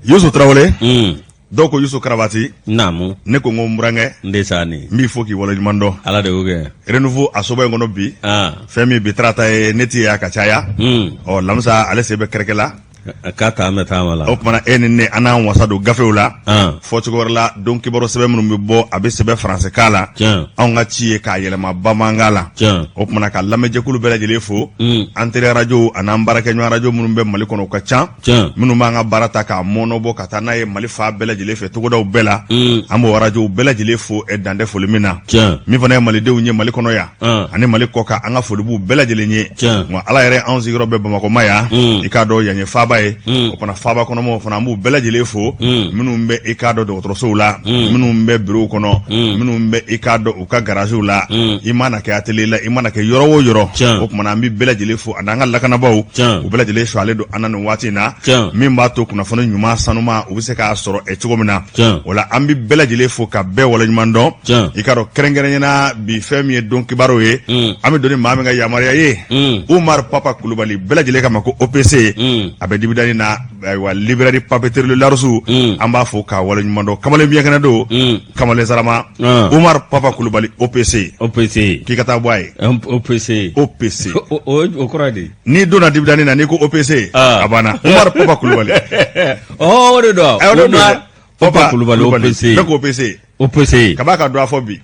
Youssou Traoré. Donc Youssou Karabati. Namu. Ne ko ngomrange. Ndesani. Mi faut ki wala mando. Ala de oge. Renouveau asoba ngono bi. Femi bi trata e neti ya kachaya. O lamsa ale sebe kerkela. Kata metamala. O mana enene ana wasado gafeula. Fochugorla donc kiboro sebe munum bo abe sebe français kala. Onga chie ka yelema bamangala. O mana ka lameje kulu bela jele fo. Antere radio anambara kenyo radio munum be mali kono ka chan. Munum nga barata ka monobo katana e mali fa bela jele fe togoda bela. Amo radio bela jele fo e dande fo limina. Mi fana mali de unye mali kono ya. Ani mali koka anga fo libu bela jele nye. Mo ala yere anzi robe bamako maya. Ikado yanye faba o pana faba kono mo fana mu bela jele fo minnu be ikado do troso la minnu be bureau kono minnu be ikado u ka garage la imana ke atelier la imana ke yoro wo yoro o kuma na mi bela jele fo ananga lakana baw u bela jele so ale do ananu wati na min ba to kuna fana nyuma sanuma u se ka soro e chugomina wala ambi bela jele fo ka be wala nyumando ikado kerengere na bi femi donc baro ye ami doni mami nga yamaria ye Umar Papa Kulubali bela jele kama ko OPC abe dibidani na wa librairie papeterie le Laroussou amba fo ka wala nyumando kamale biya kana do kamale zarama Umar Papa Kulubali OPC ki kata boy OPC o koradi ni dona dibidani na ni ko OPC abana Umar Papa Kulubali o do Umar Papa Kulubali OPC kabaka do afobi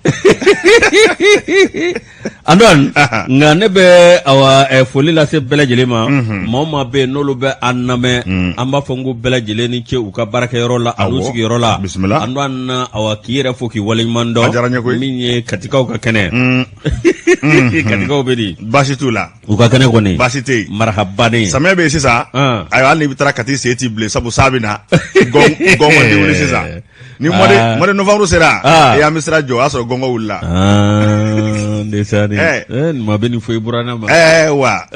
andon nga nebe awa foli la se bela jelema mama be nolu be anname amba fongu bela jeleni che uka baraka yoro la alusi yoro la andon awa kire foki wali mando minye katika uka kene katika ubedi basitula uka kene koni basite marhabani samebe sisa ayo ali bitara kati seti ble sabu sabina gongo de wuli sisa ni mode novembre sera ya misra jo aso gongo wulla desani mabeni foi burana ma wa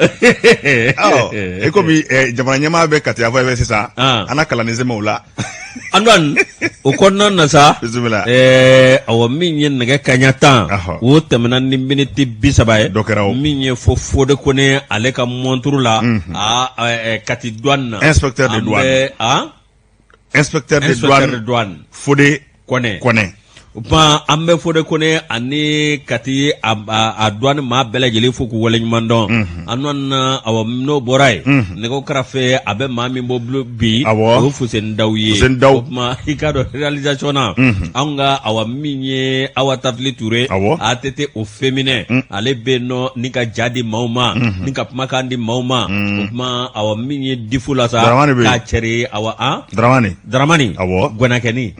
eko bi jamana nyama be kati ava sisa ana kala ne zema wula andwan o konna na sa bismillah awa minye naga kanyata wo temna ni minute bisabaye minye fo de kone ale ka montru la kati douane inspecteur de douane inspecteur de douane Fodé Kone ba ambe Fodé Kone ani kati a douane ma bela jeli foku wala nyumando anon awa no boray ne ko krafe abe mami bo bi o fusen dawye ma ikado realisation anga awa minye awa tafli touré atete au féminin ale beno nika jadi mauma nika makandi mauma ma awa minye difula sa ka chere awa Dramani gona keni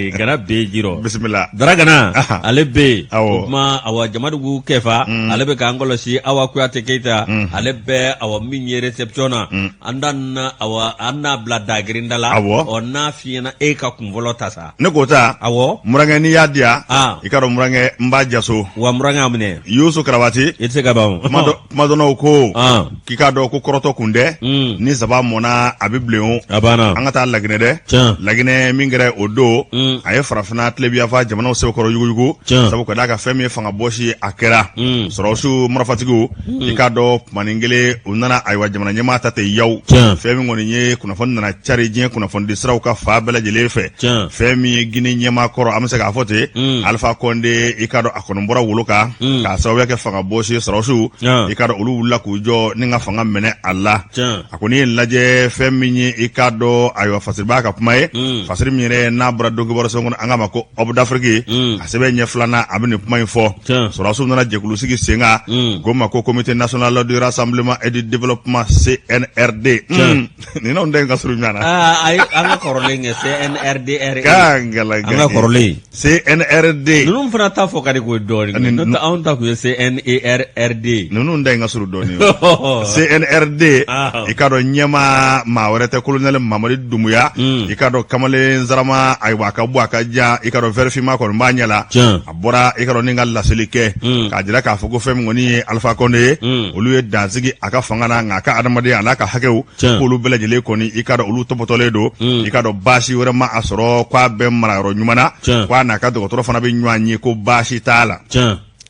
gana be jiro bismillah dragana ale be ma awa jamadugu kefa ale be kangolo si awa kuyate keita ale be awa minye receptiona andan awa anna blada grindala onna fiena e ka kumvolota sa ne kota murange ni yadia ikaro murange mbajaso wa murange amne Youssou Karabati etse gaba madono ko kikado ko koroto kunde ni zaba mona abibleon abana angata lagne lagne mingere odo aye farafina tlebia fa jamana se ko yugo sabu ko daga femi fanga boshi akera sorosu murafatigo ikado maningele unana aywa jamana nyama tate yaw femi ngoni nye kuna fonna na chari je kuna fondi sraw ka fa bela jele fe femi gine nyama koro amse ka fote alfa konde ikado akono mbora wuluka ka sawu yake fanga boshi sorosu ikado ulu la ku jo ninga fanga mene alla akoni laje femi nye ikado aywa fasirba ka pumaye fasir mire na brado go borso ngon anga mako obu d'Afrique asebe nye flana abini puma info sorosu nana jekulu sigi senga goma ko comité national du rassemblement et du développement CNRD ni non denga suru nyana ay anga korolenge CNRD kangala anga korole CNRD nunum fana ta fo kadi ko doni non ta on ta ko CNRD nunum denga suru doni CNRD ikado nyama ma warete colonel Mamadi Doumbouya ikado kamale nzarama ay waka bwaka ja ikado verifima ko mbanyala abora ikado ninga laselike ka jira ka fogo fem ngoni Alpha Condé oluye danzigi aka fangana ngaka adamade anaka hakew olu belajele koni ikado olu topotole do ikado bashi werema asoro kwa be mararo nyumana kwa naka dokotoro fana be nyanyi ko bashi tala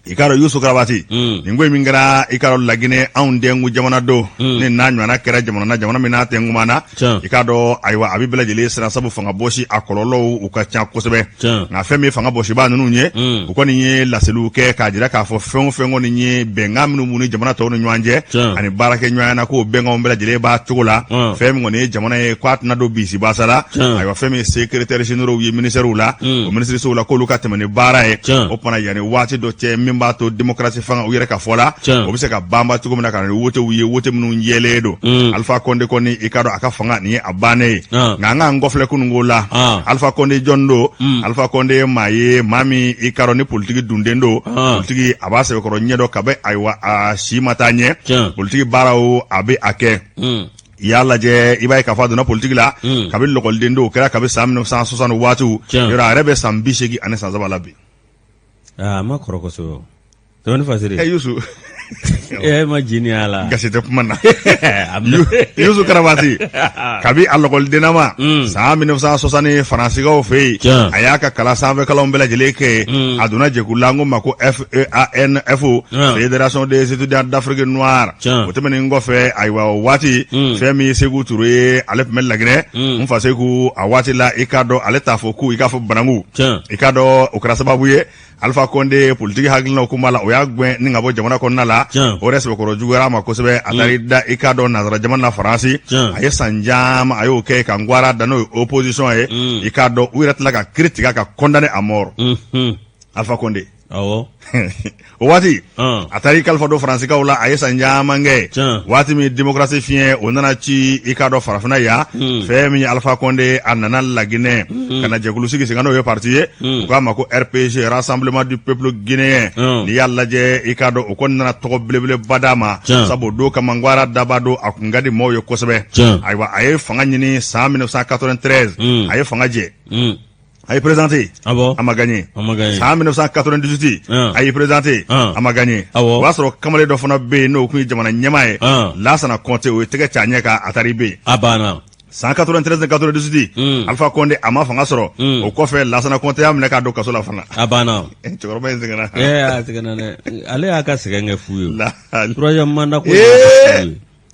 ikaro Yusu Karabati ningo mingara ikaro lagine anw dengu jamana do ni na nyana kera jamana mina tengu mana ikado aywa abibela jeli sira sabu fanga boshi akololo ukacha kosebe na femi fanga boshi ba nunu nye ukoni nye laselu ke ka jira ka fo fengo ni nye benga minu muni jamana to nyanje ani barake nyana ko benga ombela jeli ba tugula femi ngoni jamana e kwatna do bisi basala aywa femi secrétaire général wi ministère ula o ministre sula ko luka temene bara e opana yani wati do che mimba to démocratie fanga uyere ka fola o bise ka bamba tugo mina ka wote wiye wote munu yeledo Alpha Condé koni ikado aka fanga ni abane nganga ngofle kunungola Alpha Condé jondo Alpha Condé maye mami ikaro ni politique dundendo politique abase ko nyedo kabe aywa a shimatanye politique barao abe ake yalla je ibay ka fadu na politique la kabe lokol dendo kera kabe sam 1960 watu yora rebe sam bishegi ane sanzabalabi ma koroko so Tony Fasiri. Yusu. Ma geniala. Gasite kumana. Yusu Karabati. Kabi alokol denama. Sa 1960 Faransiga ofei. Ayaka kala sanve kala ombela jeleke. Aduna jekulango mako FEANFO. Fédération des étudiants d'Afrique noire. Otemene ngofe aywa wati. Femi Segu Touré alep mel lagine. Mfaseku awati la ikado aleta foku ikafo banangu. Ikado okrasababuye. Alpha Condé politique haglina kumala oya gwen ninga bo jamana konna la o resbe ko jugara ma ko sebe atari da ikado nazara jamana France aye sanjam ayo ke kangwara dano opposition e ikado wiratla ka critique ka condamner à mort Alpha Condé awo wati atari kalfa do France ka wala aye sanjam nge wati mi démocratie fien onana ci ikado farafina ya femi Alpha Condé anana lagine kana jegulu sigi singano yo parti ko mako RPG Rassemblement du peuple guinéen ni yalla je ikado o konna to blebele badama sabo do kamangwara dabado akungadi moyo kosebe aywa aye fanga nyini 1993 aye fanga je aye présenté ama gagné en 1998 aye présenté ama gagné wasoro kamale do fona be no ku jamana nyamae lasana compté o tege chanye ka atari be abana 193 Alpha Condé ama fanga soro o kofe lasana compté amne ka do kaso la fana abana choro ba zingana zingana ne ale aka sigenge fuyo troisième mandat ko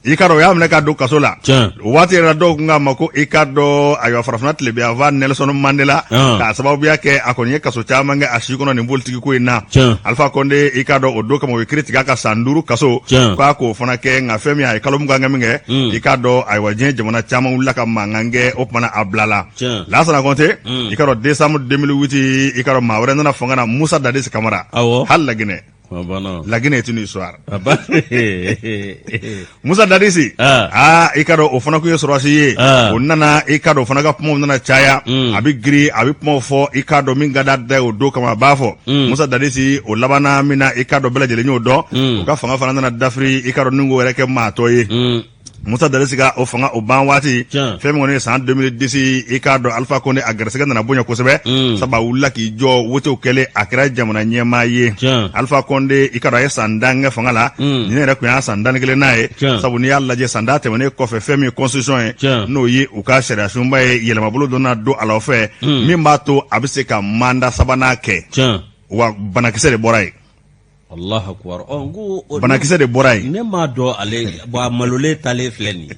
ikaro ya mne ka do kaso la wati ra do nga mako ikado ayo farafna tlebe ava Nelson Mandela ka sababu yake akonye kaso chama nga ashikono ni politiki ko ina Alpha Condé ikado odo kama we critique ka sanduru kaso kwa ko fona ke nga femi ay kalum nga minge ikado ay wajen jamana chama ulaka mangange opana ablala la sana konte ikado décembre 2008 ikado mawre na fonga na Moussa Dadis Camara hal lagine la Guinée est une histoire. Moussa Dadisi. Ikado ofana ku yesoroasi. Onana ikado ofana ka pomo nana chaya. Abi gri abi pomo fo ikado mingada de odo kama bafo. Moussa Dadisi o labana mina ikado bela jele nyodo. Ka fanga fana nana dafri ikado ningo wereke matoyi. Moussa Dadisi ka ofanga oban wati. Femi ngone san 2010 ikado Alpha Condé agresega nana bonya kosebe. Saba wula ki jo wote okele akira jamana nyema ye. Alpha Condé ikado ye sandanga fangala. Nine re kuya sandanga kele nae. Sabu ni yalla je sanda temene kofe femi constitution no ye uka sharia shumba ye yelema bulu dona do alofe. Mimbato abise ka manda sabana ke. Wa banakise de borai. Allah akbar banakise de borai ne ma do ale ba malole tale fleni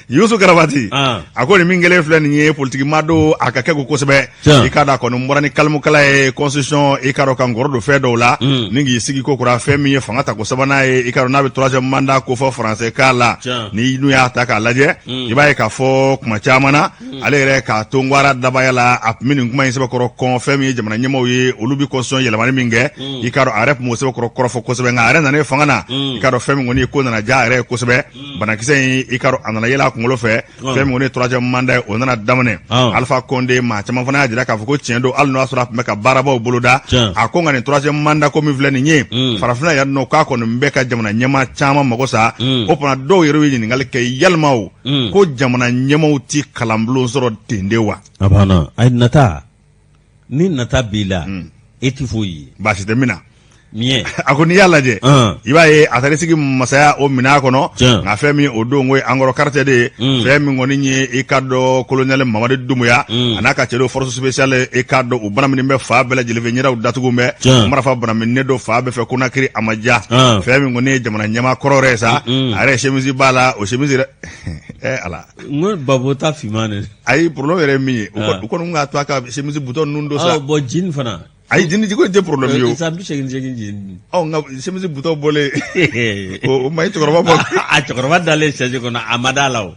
Yusu Karabati akoni mingele fleni ye politique mado akake ko kosebe ikada ko no morani kalmu kala e constitution ikaro kan gordo fe do la ningi sigi ko kura femi fanga ta ko sabana e ikaro na be troisième mandat ko fo français kala ni nu ya ta ka laje ibaye ka fo kuma chamana ale re ka tongwara dabayala apmini kuma yese ko kon femi jamana nyemo ye olubi constitution yelamani minge ikaro arep mo se ko fo kosebe ngare na ne fangana ikaro femi ngoni ko na ja re kosebe banakise ikaro anana yela ko ngolo fe femi ngoni troisième mandat onana damane Alpha Condé ma chama fana jira ka foko tiendo al no asura meka baraba boloda akonga ne troisième mandat ko mi vleni nye farafina ya no ka ko mbeka jamana nyama chama magosa opana do yero wi ni ngale ke yalmaw ko jamana nyama uti kalamblo soro tendewa abana ay nata ni nata bila etifoyi basi temina Mie. A ko n'i y'a lajɛ i b'a ye a taara sigi masaya o minɛn kɔnɔ nka fɛn min o don ko Ankɔrɔ Karite de ye fɛn min kɔni ye i ka dɔn colonel Mamadi Doumbouya a n'a ka cɛdo force spéciale i ka dɔn u bana min bɛ fa bɛɛ lajɛlen fɛ ɲɛdaw datugu bɛ marifa bana min ne don fa bɛɛ fɛ Konakiri a ma ja fɛn min kɔni ye jamana ɲɛmaa kɔrɔ yɛrɛ sa a yɛrɛ chemise b'a la o chemise ala n babo ta finman de ayi problème yɛrɛ min ye u kɔni k'a to a ka chemise bouton ninnu don sa bon jean fana ayi jini ko tɛ problème ye o sa bi segin jean nka chemise bouton bɔlen o ma cɛkɔrɔba bɔ a cɛkɔrɔba dalen sɛji kɔnɔ a ma da la o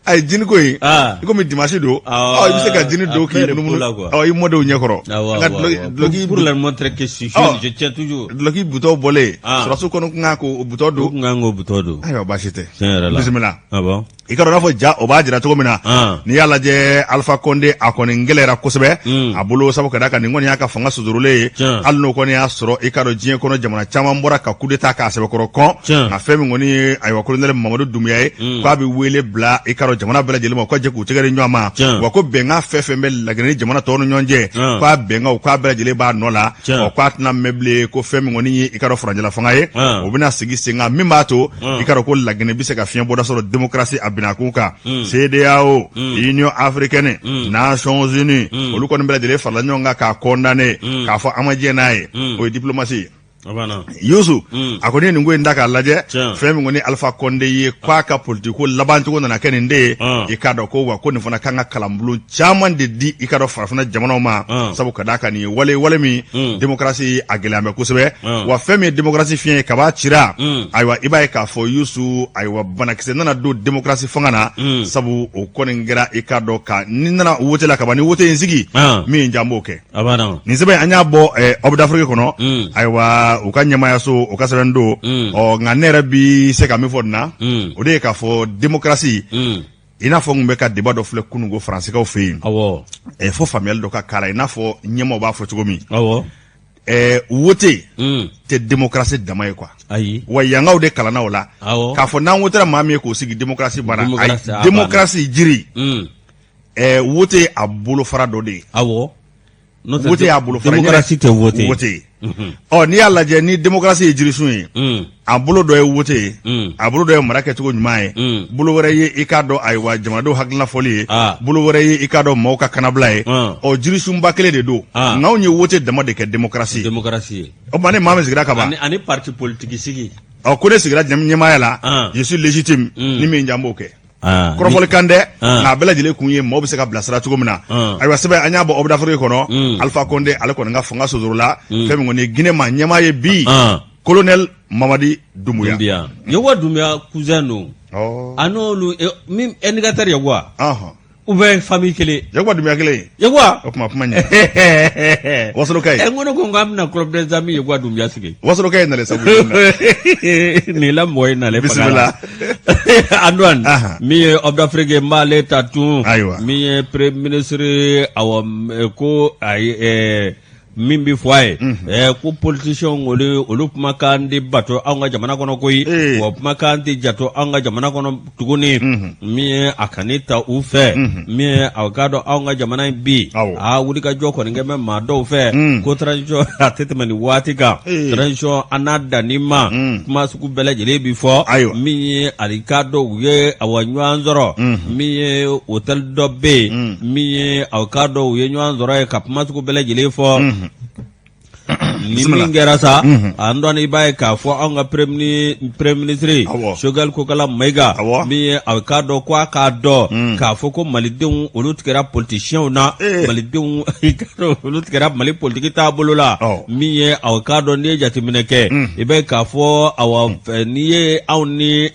ayi jini ko in i komi dimanche don i bɛ se ka jini don k'i numunu i mɔdenw ɲɛkɔrɔ nka duloki pour leur montrer que je tiens toujours duloki bouton bɔlen sɔrɔsiw kɔni kan k'o bouton don kan k'o bouton don ayiwa baasi tɛ tiɲɛ yɛrɛ la bisimila i ka dɔn n'a fɔ ja o b'a jira cogo min na n'i y'a lajɛ Alpha Condé a kɔni gɛlɛyara kosɛbɛ a bolo sabu ka d'a kan nin kɔni y'a ka fanga sudurulen ye hali n'o kɔni y'a sɔrɔ i ka dɔn diɲɛ kɔnɔ jamana caman bɔra ka coup d'état k'a sɛbɛkɔrɔ kɔn nka fɛn min kɔni ye ayiwa colonel Mamadi Doumbouya ye k'a bɛ wele bila i ka dɔn jamana bɛɛ lajɛlen ma ka jɛ k'u tɛgɛ di ɲɔgɔn ma wa ko bɛnkan fɛn fɛn bɛ Laginɛ ni jamana tɔw ni ɲɔgɔn cɛ k'a bɛnkanw k'a bɛɛ lajɛlen b'a nɔ la k'a tɛna mɛn bilen ko fɛn min kɔni ye i ka dɔn faranjɛla fanga ye o bɛna sigi sen kan min b'a to i ka dɔn ko Laginɛ bɛ se ka fiɲɛ bɔda sɔrɔ démocratie a binakun kan CEDEAO Union africaine Nations Unies olu kɔni bɛɛ lajɛlen farala ɲɔgɔn kan k'a condamné k'a fɔ an ma diɲɛ n'a ye o ye diplomatie Youssou a kɔni ye nin ko in da k'a lajɛ fɛn min kɔni Alpha Condé ye k'a ka politique ko laban cogo nana kɛ nin de ye i k'a dɔn ko wa ko nin fana kan ka kalanbulon caman de di i ka dɔn farafinna jamanaw ma sabu ka d'a kan nin ye wale min démocratie a gɛlɛya bɛ kosɛbɛ wa fɛn min ye démocratie fiɲɛ ye kab'a cira ayiwa i b'a ye k'a fɔ Youssou ayiwa banakisɛ nana don démocratie fanga na sabu o kɔni kɛra i k'a dɔn ka ni nana wote la kaban ni wote in sigi min jan b'o kɛ nin sɛbɛn an y'a bɔ Hɔbe d'Afrique kɔnɔ ayiwa u ka ɲɛmayaso o ka sɛbɛn don nka ne yɛrɛ bi se ka min fɔ nin na o de ye k'a fɔ démocratie i n'a fɔ n kun bɛ ka débat dɔ filɛ kununko faransikɛw fɛ yen fo faamuyali dɔ ka k'a la i n'a fɔ ɲɛmaaw b'a fɔ cogo min wote tɛ démocratie dama ye quoi wa yangaw de kalanna o la k'a fɔ n'an wotera maa min ye k'o sigi démocratie banna ayi démocratie jiri wote a bolofara dɔ de ye wote y'a bolo fara démocratie tɛ wote n'i y'a lajɛ ni démocratie ye jirisun ye a bolo dɔ ye wote ye a bolo dɔ ye mara kɛcogo ɲuman ye bolo wɛrɛ ye i k'a dɔn ayiwa jamanadenw hakilina fɔli ye bolo wɛrɛ ye i k'a dɔn maaw ka kanabila ye jirisunba kelen de don n'anw ye wote dama de kɛ démocratie ye o tuma ni maa min sigira ka ban ani parti politique sigi ko ne sigira ɲɛmaaya la je suis légitime ni min jan b'o kɛ kɔrɔfɔli kan dɛ nka a bɛɛ lajɛlen kun ye maaw bɛ se ka bilasira cogo min na ayiwa sɛbɛn an y'a bɔ Hɔbe d'Afrique kɔnɔ Alpha Condé ale kɔni ka fanga sodorora fɛn min kɔni ye Guinée ma ɲɛmaa ye bi colonel Mamadi Doumbouya Yakuba Doumbouya cousin don a n'olu min indicateur Yakuba ou bien famille kelen Yakuba Doumbouya kelen Yakuba o kuma ɲɛ Wasolo Kaye n ko ne ko n k'an bɛna club des amis Yakuba Doumbouya sigi Wasolo Kaye nalen sabu nin la mɔgɔ ye nalen bisimila Antoine min ye Hɔbe d'Afrique n b'ale ta tun min ye premier ministre ko ayi min bi fɔ a ye ko politicien olu kumakan tɛ bato anw ka jamana kɔnɔ koyi wa kumakan tɛ jato anw ka jamana kɔnɔ tuguni min ye a kan'i ta u fɛ min ye a k'a dɔn anw ka jamana in bi wulikajɔ kɔni kɛ bɛ maa dɔw fɛ ko transition a tɛ tɛmɛ nin waati kan transition an n'a danni ma kuma sugu bɛɛ lajɛlen bi fɔ min ye ali k'a dɔn u ye ɲɔgɔn sɔrɔ min ye hôtel dɔ bɛ yen min ye k'a dɔn u ye ɲɔgɔn sɔrɔ ye ka kuma sugu bɛɛ lajɛlen fɔ ni min kɛra sa an dɔn i b'a ye k'a fɔ anw ka premier ministre Choguel Kokala Mayiga min ye k'a dɔn ko a k'a dɔn k'a fɔ ko malidenw olu tigɛra politiciens na malidenw olu tigɛra Mali politique taabolo la min ye k'a dɔn n'i ye jateminɛ kɛ i b'a ye k'a fɔ n'i ye anw ni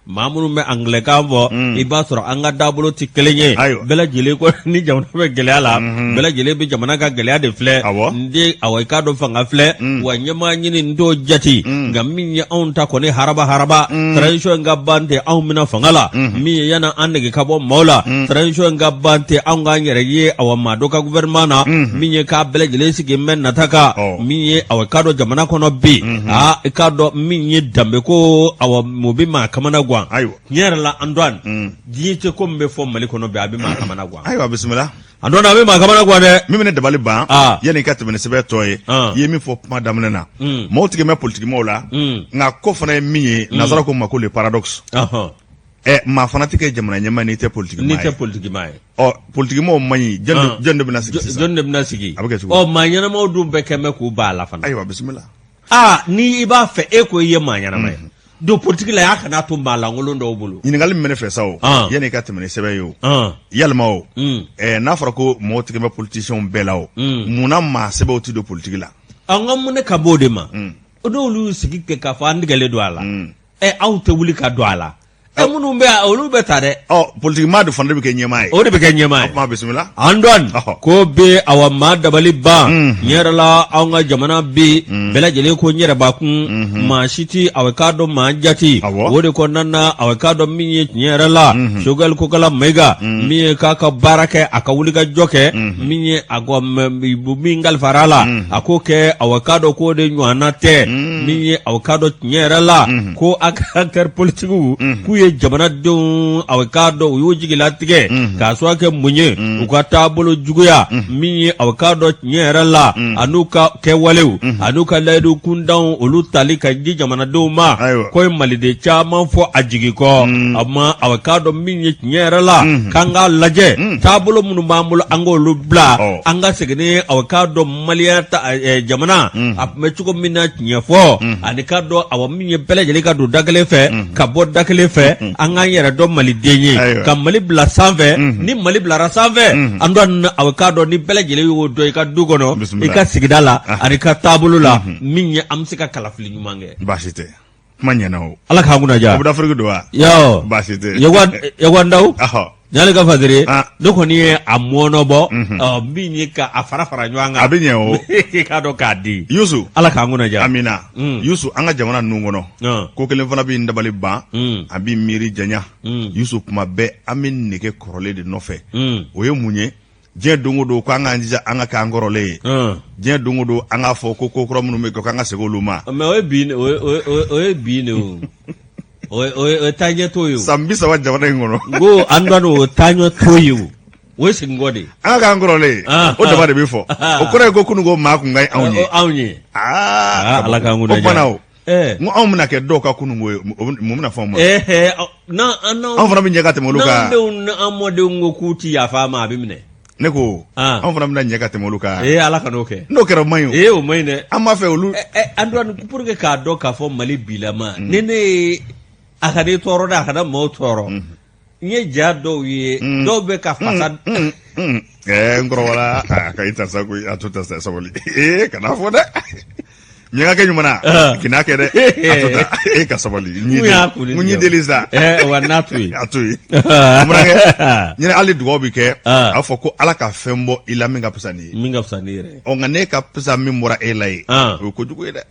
maa minnu bɛ anglais-kan fɔ i b'a sɔrɔ an ka taabolo tɛ kelen ye bɛɛ lajɛlen ko ni jamana bɛ gɛlɛya la bɛɛ lajɛlen bɛ jamana ka gɛlɛya de filɛ n den i k'a dɔn fanga filɛ wa ɲɛmaa ɲini n t'o jate nka min ye anw ta kɔni haraba transition in ka ban tɛ anw bɛna fanga la min ye yanni an nege ka bɔ maaw la transition in ka ban tɛ anw k'an yɛrɛ ye maa dɔ ka gouvernement na min ye k'a bɛɛ lajɛlen sigi n bɛ nata kan min ye i k'a dɔn jamana kɔnɔ bi i k'a dɔn min ye danbe ko mun bɛ maa kamana ayiwa tiɲɛ yɛrɛ la Antoine diɲɛ tɛ ko min bɛ fɔ Mali kɔnɔ bi a bɛ maa kamana gan ayiwa bisimila andona be makamana kwa de mimi ne dabali ban yani ka tɛmɛ ni sɛbɛ tɔ ye ye min fɔ kuma daminɛ na maaw tigɛ mɛ politique maaw la nka ko fana ye min ye nazara ko ma ko le paradoxe maa fana tɛ kɛ jamana ɲɛmaa n'i tɛ politique maa ye. N'i tɛ politique maa ye. Politique maaw man ɲi jɔn de bɛna sigi sisan. Jɔn de bɛna sigi. A bɛ kɛ cogo maa ɲɛnamaw dun bɛɛ kɛ mɛ k'u ba la fana. Ayiwa bisimila. Ni i b'a fɛ e ko i ye maa ɲɛnama ye. don politique la y'a kana to maa lankolon dɔw bolo. ɲininkali min bɛ ne fɛ sa o yanni i ka tɛmɛ ni sɛbɛn ye o yalima o n'a fɔra ko mɔgɔw tigɛ bɛ politiciens bɛɛ la o munna maa sɛbɛnw tɛ don politique la. an ka mun ne ka bɔ o de ma o n'olu sigi k'a fɔ an tigɛlen don a la aw tɛ wuli ka don a la. minnu bɛ olu bɛ ta dɛ. politique maa de fana bɛ kɛ ɲɛmaa ye. o de bɛ kɛ ɲɛmaa ye. o kuma bisimila. an dɔn ko bɛ awa maa dabali ban. n yɛrɛ la anw ka jamana bi bɛɛ lajɛlen ko n yɛrɛ bakun maa si ti awa k'a dɔn maa jati. o de kɔnɔna na awa k'a dɔn min ye tiɲɛ yɛrɛ la. Choguel Kokala Mayiga min ye k'a ka baara kɛ a ka wulikajɔ kɛ min ye a ka min kalifara la a k'o kɛ awa k'a dɔn k'o de ɲɔgɔnna tɛ min ye awa k'a dɔn tiɲɛ yɛrɛ la ko acteurs politiques k'u ye jamanadenw aw k'a dɔn u y'u jigilatigɛ k'a sɔrɔ kɛ mun ye u ka taabolo juguya min ye aw k'a dɔn tiɲɛ yɛrɛ la an'u ka kɛwalew an'u ka layidu kundanw olu tali ka di jamanadenw ma ko ye maliden caman fɔ a jigi kɔ a ma aw k'a dɔn min ye tiɲɛ yɛrɛ la k'an k'a lajɛ taabolo minnu b'an bolo an k'olu bila an ka segin ni aw k'a dɔn maliyɛn jamana a tun bɛ cogo min na tiɲɛ fɔ ani k'a dɔn aw min ye bɛɛ lajɛlen ka don da kelen fɛ ka bɔ da kelen fɛ an k'an yɛrɛ dɔn maliden ye ka Mali bila sanfɛ ni Mali bilara sanfɛ an dɔn aw k'a dɔn ni bɛɛ lajɛlen y'o dɔn i ka du kɔnɔ i ka sigida la ani ka taabolo la min ye an bɛ se ka kalafili ɲuman kɛ. Baasi tɛ kuma ɲɛna o. Ala k'an kunna diya. Abudafuriki don wa. Yawɔ baasi tɛ. Yawandaw. N'ale ka fadere ne kɔni ye a mɔnɔbɔ min ye ka a fara fara ɲɔgɔn kan. A bɛ ɲɛ o. K'a dɔn k'a di. Yusu. Ala k'an kunna diya. Amina. Yusu an ka jamana ninnu kɔnɔ. Ko kelen fana bɛ n dabali ban. A bɛ miiri janya. Yusu kuma bɛɛ an bɛ nege kɔrɔlen de nɔfɛ. O ye mun ye. Diɲɛ don o don ko an k'an jija an ka kɛ an kɔrɔlen ye. Diɲɛ don o don an k'a fɔ ko ko kura minnu bɛ kɛ k'an ka segin olu ma. Mais o ye bi ne o. O ye taaɲɛ to ye o. San 30 jamana in kɔnɔ. N ko an dɔn o taaɲɛ to ye o. O ye segin de. An ka k'an kɔrɔlen ye. O dama de bɛ fɔ. O kɔrɔ ye ko kunun ko maa kun ka ɲi anw ye. Anw ye. Ala k'an kunna diya. O bana o. N ko anw bɛna kɛ dɔw ka kunun ko ye mun bɛna fɔ anw ma. Anw fana bɛ ɲɛ ka tɛmɛ olu kan. N'an denw n'an mɔdenw ko k'u ti yafa ma a bɛ minɛ. Ne ko anw fana bɛna ɲɛ ka tɛmɛ olu kan. Ala ka n'o kɛ. N'o kɛra o man ɲi o. O man ɲi dɛ. An b'a fɛ olu. An dɔn pour que k'a dɔn k'a fɔ Mali bilama ni ne ye a ka di tɔɔrɔ dɛ a ka da maaw tɔɔrɔ n ye ja dɔw ye dɔw bɛ ka fasa. N kɔrɔbala a ka i ta sa koyi a to ta sa sabali kana fɔ dɛ. Ɲɛga kɛ ɲuman na k'i n'a kɛ dɛ a to ta ka sabali mun y'i deli sa wa n'a to yen a to yen murankɛ ɲinɛ hali dugawu bɛ kɛ a fɔ ko Ala ka fɛn bɔ i la min ka fisa ni ye min ka fisa ni yɛrɛ nka ne ka fisa min bɔra e la ye o ye kojugu ye dɛ.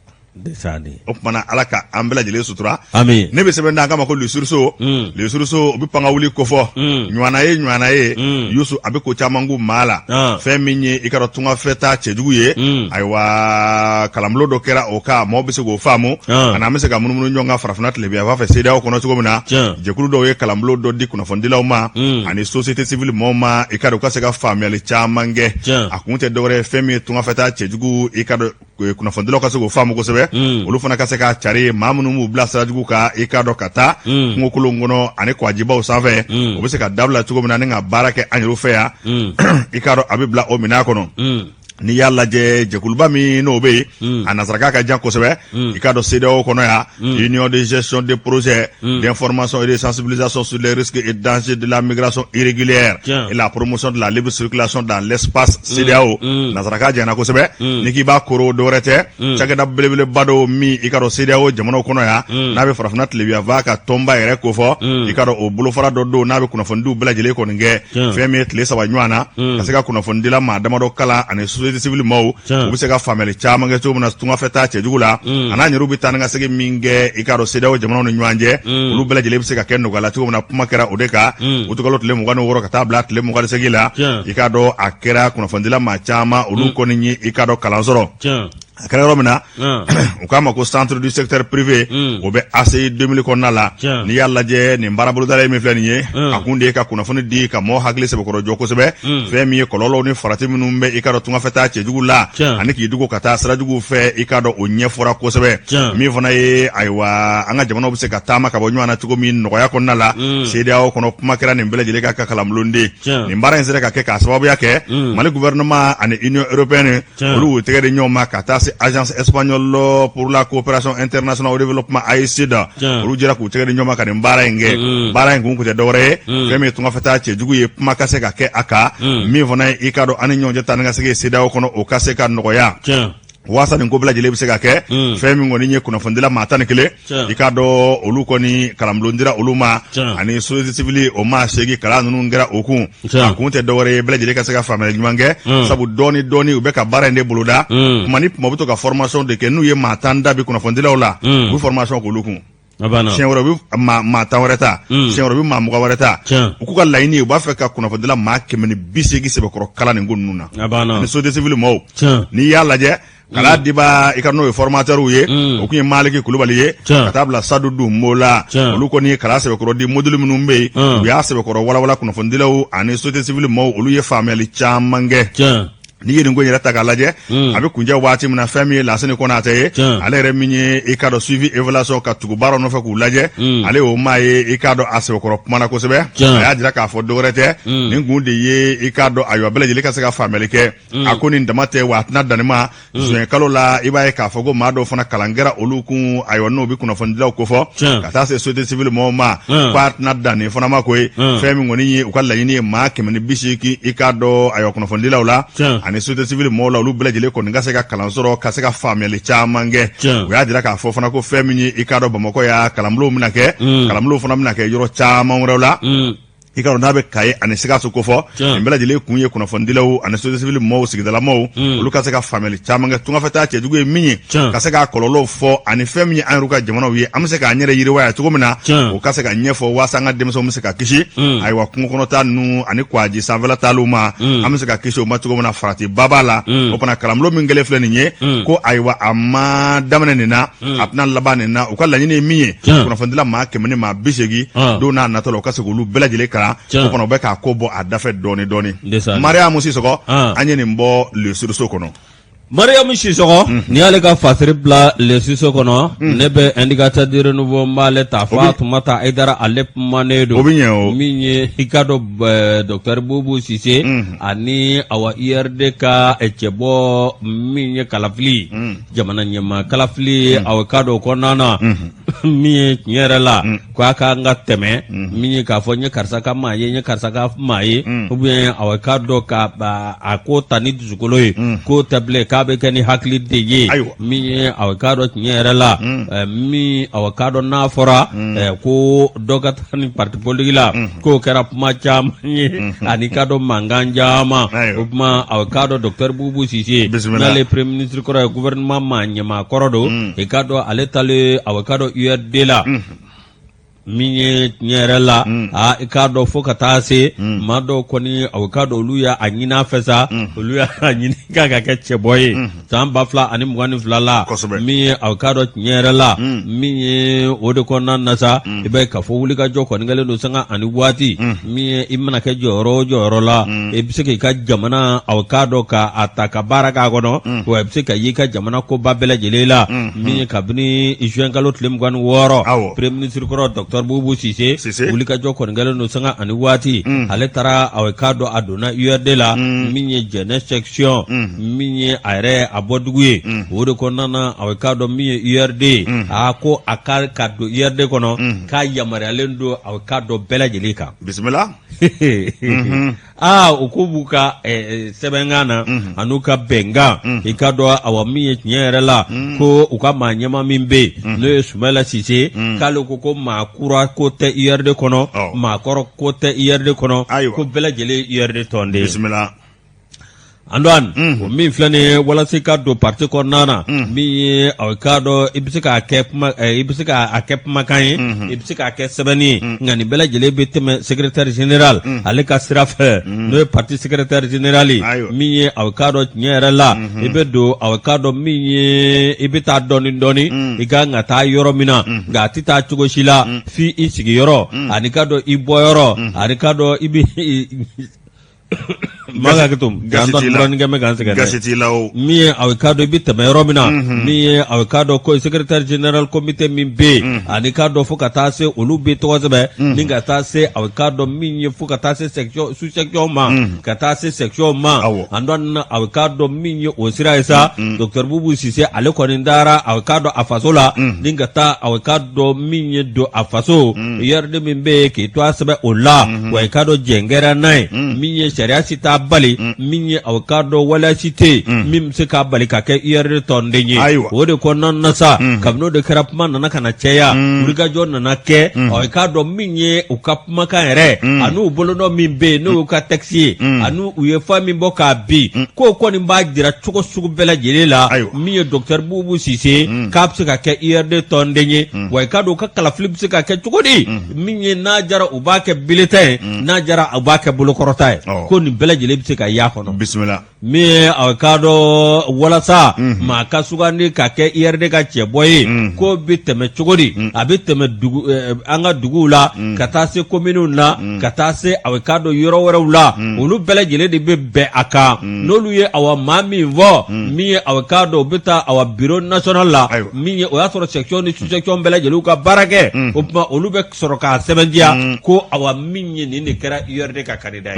O kumana Ala ka an bɛɛ lajɛlen sutura. Ami. Ne bɛ sɛbɛn d'a kama ko le sursaut o bɛ pan ka wuli kofɔ ɲɔgɔnna ye Yusu a bɛ ko caman k'u maa la fɛn min ye i ka dɔn tungafɛta cɛjugu ye ayiwa kalanbolo dɔ kɛra o kan maaw bɛ se k'o faamu ani an bɛ se ka munumunu ɲɔgɔn kan farafinna tile b'a fɛ CEDEAO kɔnɔ cogo min na jɛkulu dɔw ye kalanbolo dɔ di kunnafonidilaw ma ani société civile mɔɔw ma i ka dɔn u ka se ka faamuyali caman kɛ a kun tɛ dɔwɛrɛ ye fɛn min ye tungafɛta cɛjugu i ka dɔn kunnafonidilaw ka se k'o faamu kosɛbɛ. Olu fana ka se ka cari maa minnu b'u bila sirajugu kan i k'a dɔn ka taa kungokolon kɔnɔ ani kwajibaw sanfɛ o bɛ se ka dabila cogo min na ni ka baara kɛ an yɛrɛw fɛ yan i k'a dɔn a bɛ bila o minɛn kɔnɔ. N'i y'a lajɛ jɛkuluba min n'o bɛ yen a nasaraka ka jan kosɛbɛ i k'a dɔn CEDEAO kɔnɔ yan Union de gestion des projets d'information et de sensibilisation sur les risques et dangers de la migration irrégulière et la promotion de la libre circulation dans l'espace CEDEAO nasaraka janyana kosɛbɛ ni k'i b'a koro dɔwɛrɛ tɛ cakɛda belebeleba dɔ min i k'a dɔn CEDEAO jamanaw kɔnɔ yan n'a bɛ farafinna tilebiyanfan ka tɔnba yɛrɛ ko fɔ i k'a dɔn o bolofara dɔ don n'a bɛ kunnafonidiw bɛɛ lajɛlen kɔni kɛ fɛn min ye tile 3 ɲɔgɔn na ka se ka kunnafonidila maa damadɔ kalan ani société civile maaw u bɛ se ka faamuyali caman kɛ cogo min na tungafɛta cɛjugu la a n'a yɛrɛw bɛ taa ni ka segin min kɛ i k'a dɔn CEDEAO jamanaw ni ɲɔgɔn cɛ olu bɛɛ lajɛlen bɛ se ka kɛ nɔgɔya la cogo min na kuma kɛra o de kan o tɔgɔla tile 26 ka taa bila tile 28 la i k'a dɔn a kɛra kunnafonidila maa caman olu kɔni ye i k'a dɔn kalan sɔrɔ a kɛra yɔrɔ min na u k'a ma ko centre du secteur privé o bɛ ACI 2000 kɔnɔna la n'i y'a lajɛ nin baarabolodala min filɛ nin ye a kun de ye ka kunnafoni di ka mɔgɔ hakili sɛbɛkɔrɔ jɔ kosɛbɛ fɛn min ye kɔlɔlɔw ni farati minnu bɛ i ka dɔn tungafɛta cɛjugu la ani k'i dugu ka taa sirajuguw fɛ i ka dɔn o ɲɛfɔra kosɛbɛ min fana ye ayiwa an ka jamanaw bɛ se ka taama ka bɔ ɲɔgɔn na cogo min nɔgɔya kɔnɔna la CEDEAO kɔnɔ kuma kɛra nin bɛɛ lajɛlen ka kalanbulonden nin baara in sera ka kɛ k'a sababuya kɛ Mali gouvernement ani Union européenne olu y'u tɛgɛ di ɲɔgɔn ma ka taa se agence espagnole pour la coopération internationale au développement AICD olu jɛra k'u tɛgɛ di ɲɔgɔn ma ka nin baara in kɛ baara in kun tɛ dɔwɛrɛ ye fɛn min ye tungafɛta cɛjugu ye kuma ka se ka kɛ a kan min fana ye i ka dɔn ani ɲɔgɔn cɛ taa ni ka segin CEDEAO kɔnɔ o ka se ka nɔgɔya waasa nin ko bɛɛ lajɛlen bɛ se ka kɛ fɛn min kɔni ye kunnafonidila maa 11 i k'a dɔn olu kɔni kalanbulon dira olu ma ani société civile o maa 8 kalan ninnu kɛra o kun a kun tɛ dɔwɛrɛ ye bɛɛ lajɛlen ka se ka faamuyali ɲuman kɛ sabu dɔɔni u bɛ ka baara in de boloda kuma ni kuma u bɛ to ka formation de kɛ n'u ye maa 10 da bi kunnafonidilaw la u bɛ formation k'olu kun siɲɛ wɛrɛ u bɛ maa 10 wɛrɛ ta siɲɛ wɛrɛ u bɛ maa 20 wɛrɛ ta u k'u ka laɲini ye u b'a fɛ ka kunnafonidila maa 180 sɛbɛkɔrɔ kalan nin ko ninnu na ani société civile mɔgɔw n'i y'a lajɛ kala diba i ka n'o ye formateur ye o kun ye Maliki Kulubali ye ka taa bila Sadu Dumbola olu kɔni ye kala sɛbɛkɔrɔ di module minnu bɛ yen u y'a sɛbɛkɔrɔ walawala kunnafonidilaw ani société civile mɔgɔw olu ye faamuyali caman kɛ n'i ye nin ko yɛrɛ ta k'a lajɛ a bɛ kunjɛ waati min na fɛn min ye Lansana Konate ye ale yɛrɛ min ye i k'a dɔn suivi évaluation ka tugu baaraw nɔfɛ k'u lajɛ ale o maa ye i k'a dɔn a sɛbɛkɔrɔ kuma na kosɛbɛ a y'a jira k'a fɔ dɔwɛrɛ tɛ nin kun de ye i k'a dɔn ayiwa bɛɛ lajɛlen ka se ka faamuyali kɛ a ko nin dama tɛ wa a tɛna danni ma juin kalo la i b'a ye k'a fɔ ko maa dɔw fana kalan kɛra olu kun ayiwa n'o bɛ kunnafonidilaw ko fɔ ka taa se société civile mɔgɔw ma k'a tɛna danni fana ma ko ye fɛn min kɔni ye u ka laɲini ye maa 180 i k'a dɔn ayiwa kunnafonidilaw la ani société civile mɔgɔw la olu bɛɛ lajɛlen kɔni ka se ka kalan sɔrɔ ka se ka faamuyali caman kɛ u y'a jira k'a fɔ fana ko fɛn min ye i k'a dɔn Bamakɔ ya kalanbulon bɛna kɛ kalanbulon fana bɛna kɛ yɔrɔ caman wɛrɛw la i ka dɔn n'a bɛ Kaye ani Sikaso ko fɔ nin bɛɛ lajɛlen kun ye kunnafonidilaw ani société civile mɔgɔw sigidala mɔgɔw olu ka se ka faamuyali caman kɛ tungafɛta cɛjugu ye min ye ka se k'a kɔlɔlɔw fɔ ani fɛn min ye an yɛrɛ ka jamanaw ye an bɛ se k'an yɛrɛ yiriwa yan cogo min na o ka se ka ɲɛfɔ waasa an ka denmisɛnw bɛ se ka kisi ayiwa kungo kɔnɔta ninnu ani kwaji sanfɛla taaliw ma an bɛ se ka kisi o ma cogo min na farati ba b'a la o fana kalanbulon min kɛlen filɛ nin ye ko ayiwa a ma daminɛ nin na a tɛna laban nin na u ka laɲini ye min ye kunnafonidila maa 100 ni maa 80 don n'a natɔ la u ka se k'olu bɛɛ lajɛlen kalan o kɔnɔ u bɛ k'a ko bɔ a dafɛ dɔɔni Mariamu Sisɔkɔ an ye nin bɔ Le Sourceau kɔnɔ Mariamu Sisɔkɔ n'i y'ale ka fasiri bila Le Sourceau kɔnɔ ne bɛ indicateur de renouveau n b'ale ta Faatumata Aidara ale kumanen don o bɛ ɲɛ o min ye i ka dɔn Docteur Boubou Cissé ani awa IRD ka cɛbɔ min ye kalafili jamana ɲɛmaa kalafili awa ka dɔn o kɔnɔna na min ye tiɲɛ yɛrɛ la ko a ka ka tɛmɛ min ye k'a fɔ n ye karisa ka maa ye n ye karisa ka maa ye ou bien awa ka dɔn ka a ko ta ni dusukolo ye k'o tɛ bilen k'a bɛ kɛ ni hakili de ye min ye awa ka dɔn tiɲɛ yɛrɛ la min awa ka dɔn n'a fɔra ko dɔ ka taa ni parti politique la k'o kɛra kuma caman ye ani ka dɔn mankan caman o kuma awa ka dɔn Docteur Boubou Cissé n'ale premier ministre kɔrɔ ye gouvernement maa ɲɛmaa kɔrɔ don i ka dɔn ale talen awa ka dɔn URD la min ye tiɲɛ yɛrɛ la i k'a dɔn fo ka taa se maa dɔw kɔni aw k'a dɔn olu y'a ɲini a fɛ sa olu y'a ɲini k'a ka kɛ cɛbɔ ye san 2022 la min ye aw k'a dɔn tiɲɛ yɛrɛ la min ye o de kɔnɔna na sa i bɛ k'a fɔ wulikajɔ kɔni kɛlen don sanga ani waati min ye i mana kɛ jɔyɔrɔ o jɔyɔrɔ la i bɛ se k'i ka jamana aw k'a dɔn k'a ta ka baara k'a kɔnɔ wa i bɛ se ka y'i ka jamana koba bɛɛ lajɛlen la min ye kabini juin kalo tile 26 premier ministre kɔrɔ Docteur Boubou Cissé wulikajɔ kɔni kɛlen don sanga ani waati ale taara aw k'a dɔn a donna URD la min ye jeunesse section min ye a yɛrɛ a bɔdugu ye o de kɔnɔna na aw k'a dɔn min ye URD ko a ka don URD kɔnɔ k'a yamaruyalen don aw k'a dɔn bɛɛ lajɛlen kan bisimila o ko b'u ka sɛbɛnkan na an'u ka bɛnkan i ka dɔn awa min ye tiɲɛ yɛrɛ la ko u ka maa ɲɛma min bɛ yen n'o ye Soumaïla Cissé k'ale ko maa kura ko tɛ URD kɔnɔ maa kɔrɔ ko tɛ URD kɔnɔ ko bɛɛ lajɛlen URD tɔnden bisimila Andoan o min filani wala se ka do parti kɔnɔna min aw ka dɔ i bɛ se k'a kɛ kuma i bɛ se k'a kɛ kumakan ye i bɛ se k'a kɛ sɛbɛnni nka nin bɛɛ lajɛlen bɛ tɛmɛ secrétaire général ale ka sira fɛ n'o ye parti secrétaire général min ye aw ka dɔ tiɲɛ yɛrɛ la i bɛ don aw ka dɔ min ye i bɛ taa dɔɔni dɔɔni i ka ka taa yɔrɔ min na nka a tɛ taa cogo si la f'i i sigiyɔrɔ ani ka dɔ i bɔyɔrɔ ani ka dɔ i bɛ maga ketum gandan buran game gan segane gasiti law mi aw kado bi teme yoro mina mi aw kado ko secrétaire général comité min be ani kado fo kata se olu be to zebe ninga ta se aw kado min fo kata se section sous section ma kata se section ma andon aw kado min o sira isa docteur Boubou Cissé ale ko ndara aw kado afasola ninga ta aw kado min do afaso yerde min be ke to sebe ola wa kado jengera nai min sharia sita bali min ye awkado wala site min se ka bali ka ke iyar tondenye o de ko non nasa kabno de karapma nana kana cheya uriga jon nana ke awkado min ye o kapma kan re anu bolono min be no ka taxi anu uye fami boka bi ko ni ba dira chuko sugu bela jelela min ye docteur Boubou Cissé kap se ka ke iyar de tondenye wa kado ka kala flip se ka ke chuko di min ye na jara ubake bilete na jara ubake bulukorota ko ni bela jele bi se ka ya kono bismillah mi awkado wala sa ma ka sugandi ka ke yerde ka cheboyi ko bi teme chugodi abi teme dugu anga dugu la kata se commune la kata se awkado yoro woro la olu bela jele de be aka nolu ye awa mami vo mi awkado bita awa bureau national la mi o ya soro section ni section bela jele ka barake o ma olu be soro ka sebendia ko awa minye ni ne kera yerde ka kanida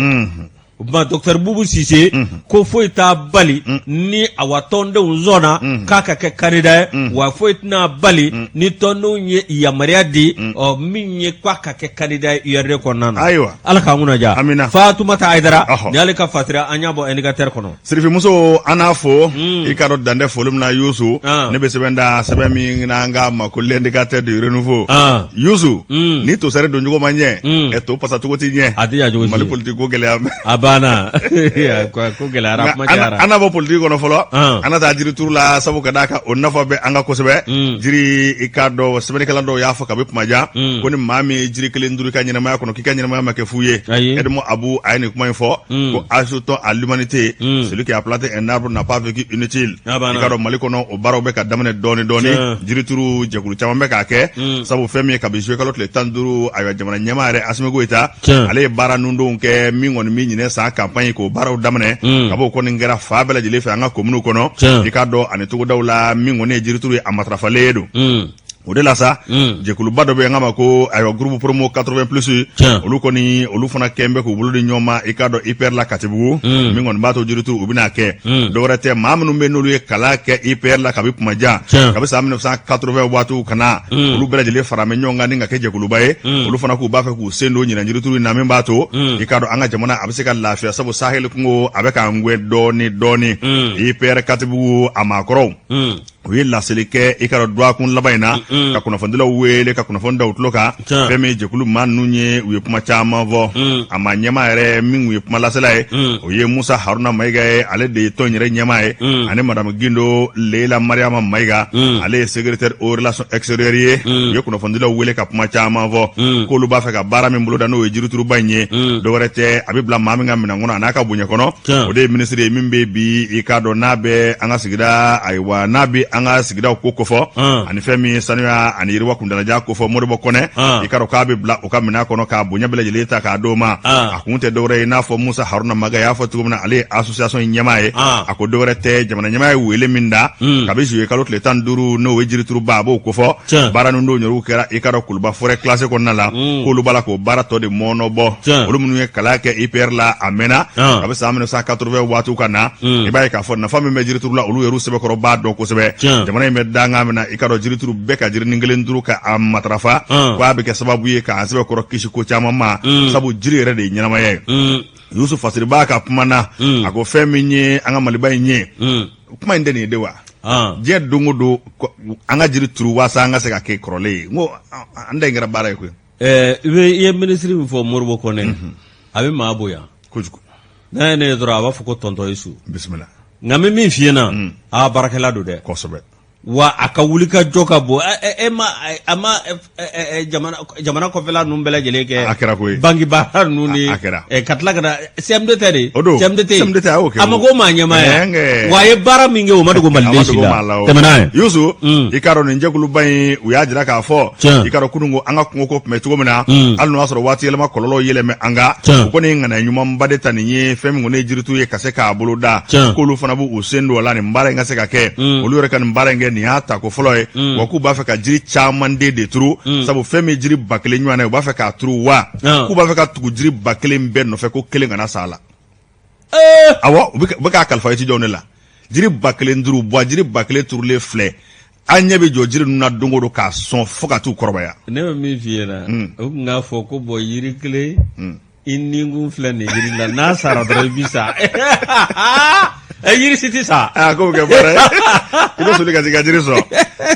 ba docteur Boubou Cissé ko foita bali ni awatonde unzona kaka ke kanida wa foitna bali ni tondo nye yamaria di o minye kwa kake kanida yerde konana aywa alaka nguna ja amina Fatoumata Aidara nyale ka fatira anyabo indicateur kono sirifi muso anafo ikaro dande folumna Youssou ne be sebenda sebemi nanga makulle indicateur de renouveau Youssou ni to sare donjugo manye e to pasa to goti nye adiya jogo mali politique go gele am abana ya ko gela rap ma jara ana bo politique kono folo ana ta jiri tour la sabu kadaka on nafa be anga ko sebe jiri ikado sebeni kala do ya faka be maja ko ni mami jiri kele nduru ka nyina ma kono kika nyina ma ke fuye edmo abu ayne kuma info ko ajoutant à l'humanité celui qui a planté un arbre n'a pas vécu inutile ikado mali kono o baro be ka damane doni jiri turu jekulu chama be ka ke sabu femi ka be jouer kalot le tanduru ayo jamana nyamare asme goita ale bara nundo ke mingon mi nyine sa campagne ko baraw damane kabo ko ngera fa bela jele fa nga komunu kono ikado ane tugo dawla mingone jirituru amatrafa ledo o de la sa jekulu bado be ngama ko ayo groupe promo 80 plus olu koni olu fana kembe ko bulu di nyoma ikado hyper la katibu mingon bato jiritu ubina ke dorete mamnu menulu e kala ke hyper la kabip maja kabisa 1980 watu kana olu bela jele farame nyonga ninga ke jekulu bae olu fana ko bafe ko sendo nyina jiritu na membato ikado anga jamana abisika lafia sabu sahel ko abeka ngwe doni hyper katibu amakoro oui la selike ikaro dwa kun labaina ka kuna fondela wele ka kuna fonda utloka feme jekulu manunye uye puma chama vo ama nyama ere min uye puma laselae uye Musa Haruna Maiga ale de tonyere nyama ane madame Gindo Leila Mariama Maiga ale secrétaire aux relations extérieures ye kuna fondela wele ka puma chama vo ko lu ba fe ka bara min buloda no jiruturu banye do warete abibla maminga minangona anaka bunya kono ode ministre mimbe bi ikado nabe anga sigida aiwa nabe anga sigida ko kofo ani femi sanuya ani yirwa kundala ja kofo moribo kone ikaro ka be bla o ka mina kono ka bunya bele jeleta ka doma akunte dore na fo Musa Haruna Maga ya fo tugumna ale association nyamae ako dore te jamana nyamae wele minda ka be juye kalot le tanduru no wejiri turu babo kofo baranu ndo nyoru kera ikaro kulba fore classe ko nala ko lu bala ko barato de monobo olumnu kala ke hyper la amena ka be 1980 watu kana ibaye ka fo na fami mejiri turu la olu yeru sebe ko ba do ko sebe jamana me danga mena ikaro jirituru beka jiri ningelen duru ka amatrafa kwa be ke sababu ye ka asebe ko kishi ko chama ma sabu jiri re de nyama ye Yusuf Fasiri baka pumana ako femi nye anga malibai nye kuma ndeni dewa je dungudu anga jirituru wasa anga seka ke krole ngo anda ngara bara ko ye ministry fo morbo kone abi maboya kujuku ne dɔrɔn a b'a fɔ ko tonton Isu bisimila nka min f'i ɲɛna a baarakɛla don dɛ kosɛbɛ wa a ka wuli ka jɔ ka bɔ a ma jamana kɔfɛla ninnu bɛɛ lajɛlen kɛ a kɛra koyi bangebaga ninnu ni a kɛra ka tila ka na CMDT de CMDT a y'o kɛ a ma ko maa ɲɛmaaya wa a ye baara min kɛ o ma dogo Maliden si la tɛmɛna ye Yusu i k'a dɔn nin jɛkuluba in u y'a jira k'a fɔ i k'a dɔn kunun ko an ka kungo ko tun bɛ cogo min na hali n'o y'a sɔrɔ waati yɛlɛma kɔlɔlɔ yɛlɛmɛ an ka u kɔni ŋaniya ɲumanba de ta nin ye fɛn min kɔni ye jiritu ye ka se k'a bolo da k'olu fana b'u sen don a la nin baara in ka se ka kɛ olu yɛrɛ ka nin baara in kɛ nin y'a ta ko fɔlɔ ye wa k'u b'a fɛ ka jiri caman de turu sabu fɛn min jiri 1000 ɲɔgɔn na u b'a fɛ k'a turu wa k'u b'a fɛ ka tugu jiri 1000 bɛɛ nɔfɛ ko kelen kana sa a la awɔ u bɛ k'a kalifa étudiants de la jiri 1000 duuru bɔ jiri 1000 turulen filɛ an ɲɛ bɛ jɔ jiri ninnu na don o don k'a sɔn fo ka t'u kɔrɔbaya ne bɛ min f'i ɲɛna o tun k'a fɔ ko bɔn yiri kelen i nikun filɛ nin jiri la n'a sara dɔrɔn i bi sa yiri si tɛ sa ko bɛ kɛ baara ye i bɛ soli ka se ka jiri sɔrɔ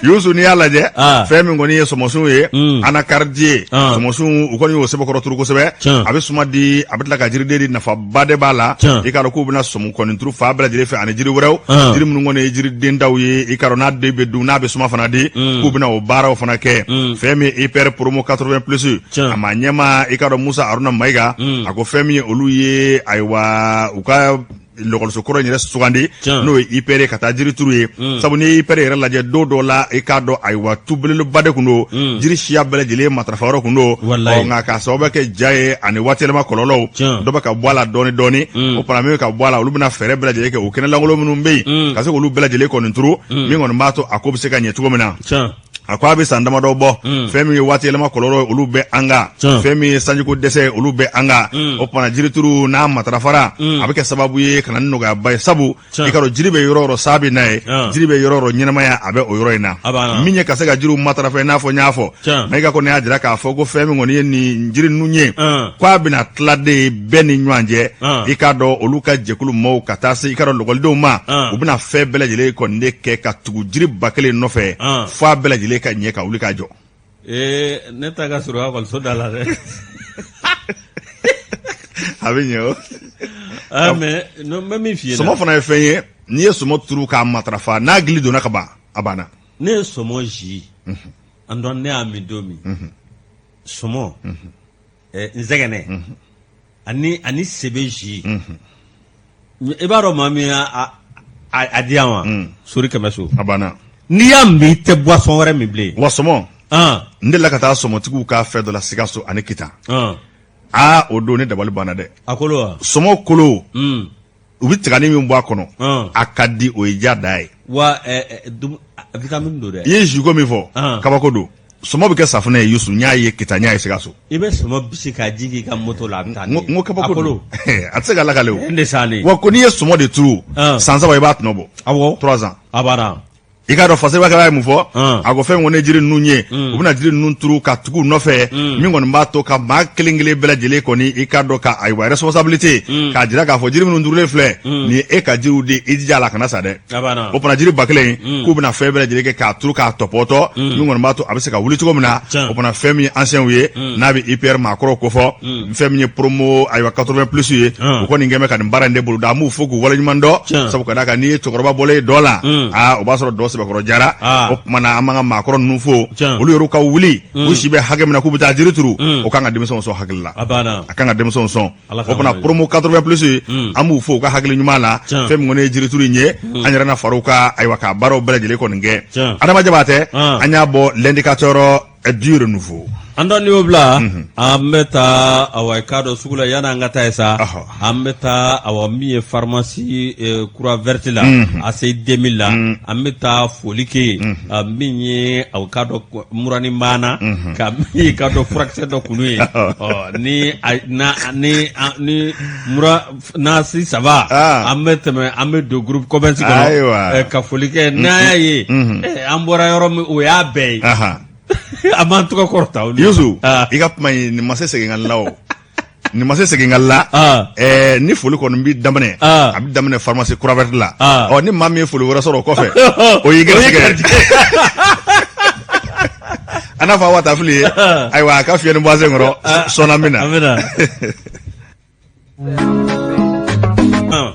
Yusu n'i y'a lajɛ fɛn min kɔni ye sɔmɔsunw ye anacarde ye sɔmɔsunw u kɔni y'o sɛbɛkɔrɔ turu kosɛbɛ a bɛ suma di a bɛ tila ka jiriden di nafaba de b'a la i k'a dɔn k'u bɛna sɔmu kɔni turu fa bɛɛ lajɛlen fɛ ani jiri wɛrɛw jiri minnu kɔni ye jiriden daw ye i k'a dɔn n'a den bɛ dun n'a bɛ suma fana di k'u bɛna o baaraw fana kɛ fɛn min IPR promo 80+ a ma ɲɛma i k'a dɔn Musa Aruna Mayiga a ko fɛn min ye olu ye ayiwa u ka lɔgɔliso kɔrɔ in yɛrɛ sugandi n'o ye IPR ka taa jiri turu ye sabu n'i ye IPR yɛrɛ lajɛ don dɔ la i k'a dɔn ayiwa tubelebeleba de kun don jiri siya bɛɛ lajɛlen matarafa yɔrɔ kun don nka k'a sababu kɛ ja ye ani waati yɛlɛma kɔlɔlɔw dɔ bɛ ka bɔ a la dɔɔni dɔɔni o fana min bɛ ka bɔ a la olu bɛna fɛɛrɛ bɛɛ lajɛlen kɛ o kɛnɛlankolon minnu bɛ yen ka se k'olu bɛɛ lajɛlen kɔni turu min kɔni b'a to a ko bɛ se ka ɲɛ cogo min na a ko a bɛ san damadɔ bɔ fɛn min ye waati yɛlɛma kɔlɔlɔ olu bɛ an kan fɛn min ye sanjiko dɛsɛ olu bɛ an kan o fana jirituru n'a matarafara a bɛ kɛ sababu ye ka na ni nɔgɔyaba ye sabu i ka dɔn jiri bɛ yɔrɔ o yɔrɔ sa bɛ n'a ye jiri bɛ yɔrɔ o yɔrɔ ɲɛnamaya a bɛ o yɔrɔ in na min ye ka se ka jiriw matarafa i n'a fɔ n y'a fɔ mɛ i ka kɔni y'a jira k'a fɔ ko fɛn min kɔni ye nin jiri ninnu ye k'a bɛna tila de bɛɛ ni ɲɔgɔn cɛ i k'a dɔn olu ka jɛkulu maaw ka taa se i ka dɔn lɔgɔlidenw ma u bɛna fɛn bɛɛ lajɛlen kɔni de kɛ ka tugu jiri 1000 nɔfɛ f'a bɛɛ lajɛlen ka ɲɛ ka wuli ka jɔ ne ta ka sɔrɔ ekɔliso da la dɛ a bɛ ɲɛ o mɛ n bɛ min f'i ye sɔmɔ fana ye fɛn ye n'i ye sɔmɔ turu k'a matarafa n'a gili donna ka ban a banna ne ye sɔmɔ zi an dɔn ne y'a min don min sɔmɔ nsɛgɛnɛ ani sebe zi i b'a dɔn maa min a di yan wa sori kɛmɛ so a banna n'i y'a min i tɛ boisson wɛrɛ min bilen wa sɔmɔ n delila ka taa sɔmɔtigiw ka fɛ dɔ la Sikaso ani Kita o don ne dabali banna dɛ a kolo wa sɔmɔ kolo u bɛ tigani min bɔ a kɔnɔ a ka di o ye ja da ye wa vitamine don dɛ i ye jiko min fɔ kabako don sɔmɔ bɛ kɛ safunɛ ye Yusu n y'a ye Kita n y'a ye Sikaso i bɛ sɔmɔ bisi k'a ji k'i ka moto la a bɛ taa n ko kabako don a tɛ se ka lakale o n de sa ne wa ko n'i ye sɔmɔ de turu san 3 i b'a tɔnɔ bɔ awɔ 3 ans a banna i k'a dɔn fasebakɛla ye mun fɔ a ko fɛn kɔni jiri ninnu ye u bɛna jiri ninnu turu ka tugu nɔfɛ min kɔni b'a to ka maa kelen kelen bɛɛ lajɛlen kɔni i k'a dɔn ka ayiwa responsabilité k'a jira k'a fɔ jiri minnu turulen filɛ nin ye e ka jiriw de i jija a la kana sa dɛ o fana jiri 1000 k'u bɛna fɛn bɛɛ lajɛlen kɛ k'a turu k'a tɔpɔtɔ min kɔni b'a to a bɛ se ka wuli cogo min na o fana fɛn min ye anciens ye n'a bɛ IPR maakɔrɔw ko fɔ fɛn min ye promo ayiwa 80+ ye u kɔni kɛn bɛ ka nin baara in de bolo da an b'u fo k'u waleɲuman dɔn sabu ka d'a kan n'i ye cɛkɔrɔba bɔlen dɔ la o b'a sɔrɔ dɔ sɛbɛkɔrɔ jara o kumana an b'an ka maakɔrɔ ninnu fo olu yɛrɛ ka wuli u si bɛ hakɛ min na k'u bɛ taa jiri turu o kan ka denmisɛnw sɔn hakili la a kan ka denmisɛnw sɔn o fana promo 80+ an b'u fo u ka hakili ɲuman la fɛn min kɔni ye jiri turu in ye an yɛrɛ na far'u ka ayiwa k'a baaraw bɛɛ lajɛlen kɔni kɛ Adama Jabatɛ an y'a bɔ l'indicateur du renouveau an dɔn n'i y'o bila an bɛ taa awa i k'a dɔn sugu la yanni an ka taa yen sa an bɛ taa awa min ye pharmacie kura verte la AC 2000 la an bɛ taa foli kɛ yen min ye aw k'a dɔn murani maana ka min k'a dɔn furakisɛ dɔ kunu ye ni mura n'a si saba an bɛ tɛmɛ an bɛ don groupe commerce kɔnɔ ka foli kɛ n'an y'a ye an bɔra yɔrɔ min o y'a bɛɛ ye a m'an tɔgɔ kɔrɔta Yusu i ka kuma in nin ma se segin ka la o nin ma se segin ka la ni foli kɔni bɛ daminɛ a bɛ daminɛ pharmacie kura verte la ni maa min ye foli wɛrɛ sɔrɔ o kɔfɛ o y'i gɛrɛsɛgɛ a n'a fɔ a wa taa fili ye ayiwa a ka fiyɛ ni bɔsen kɔrɔ sɔnna min na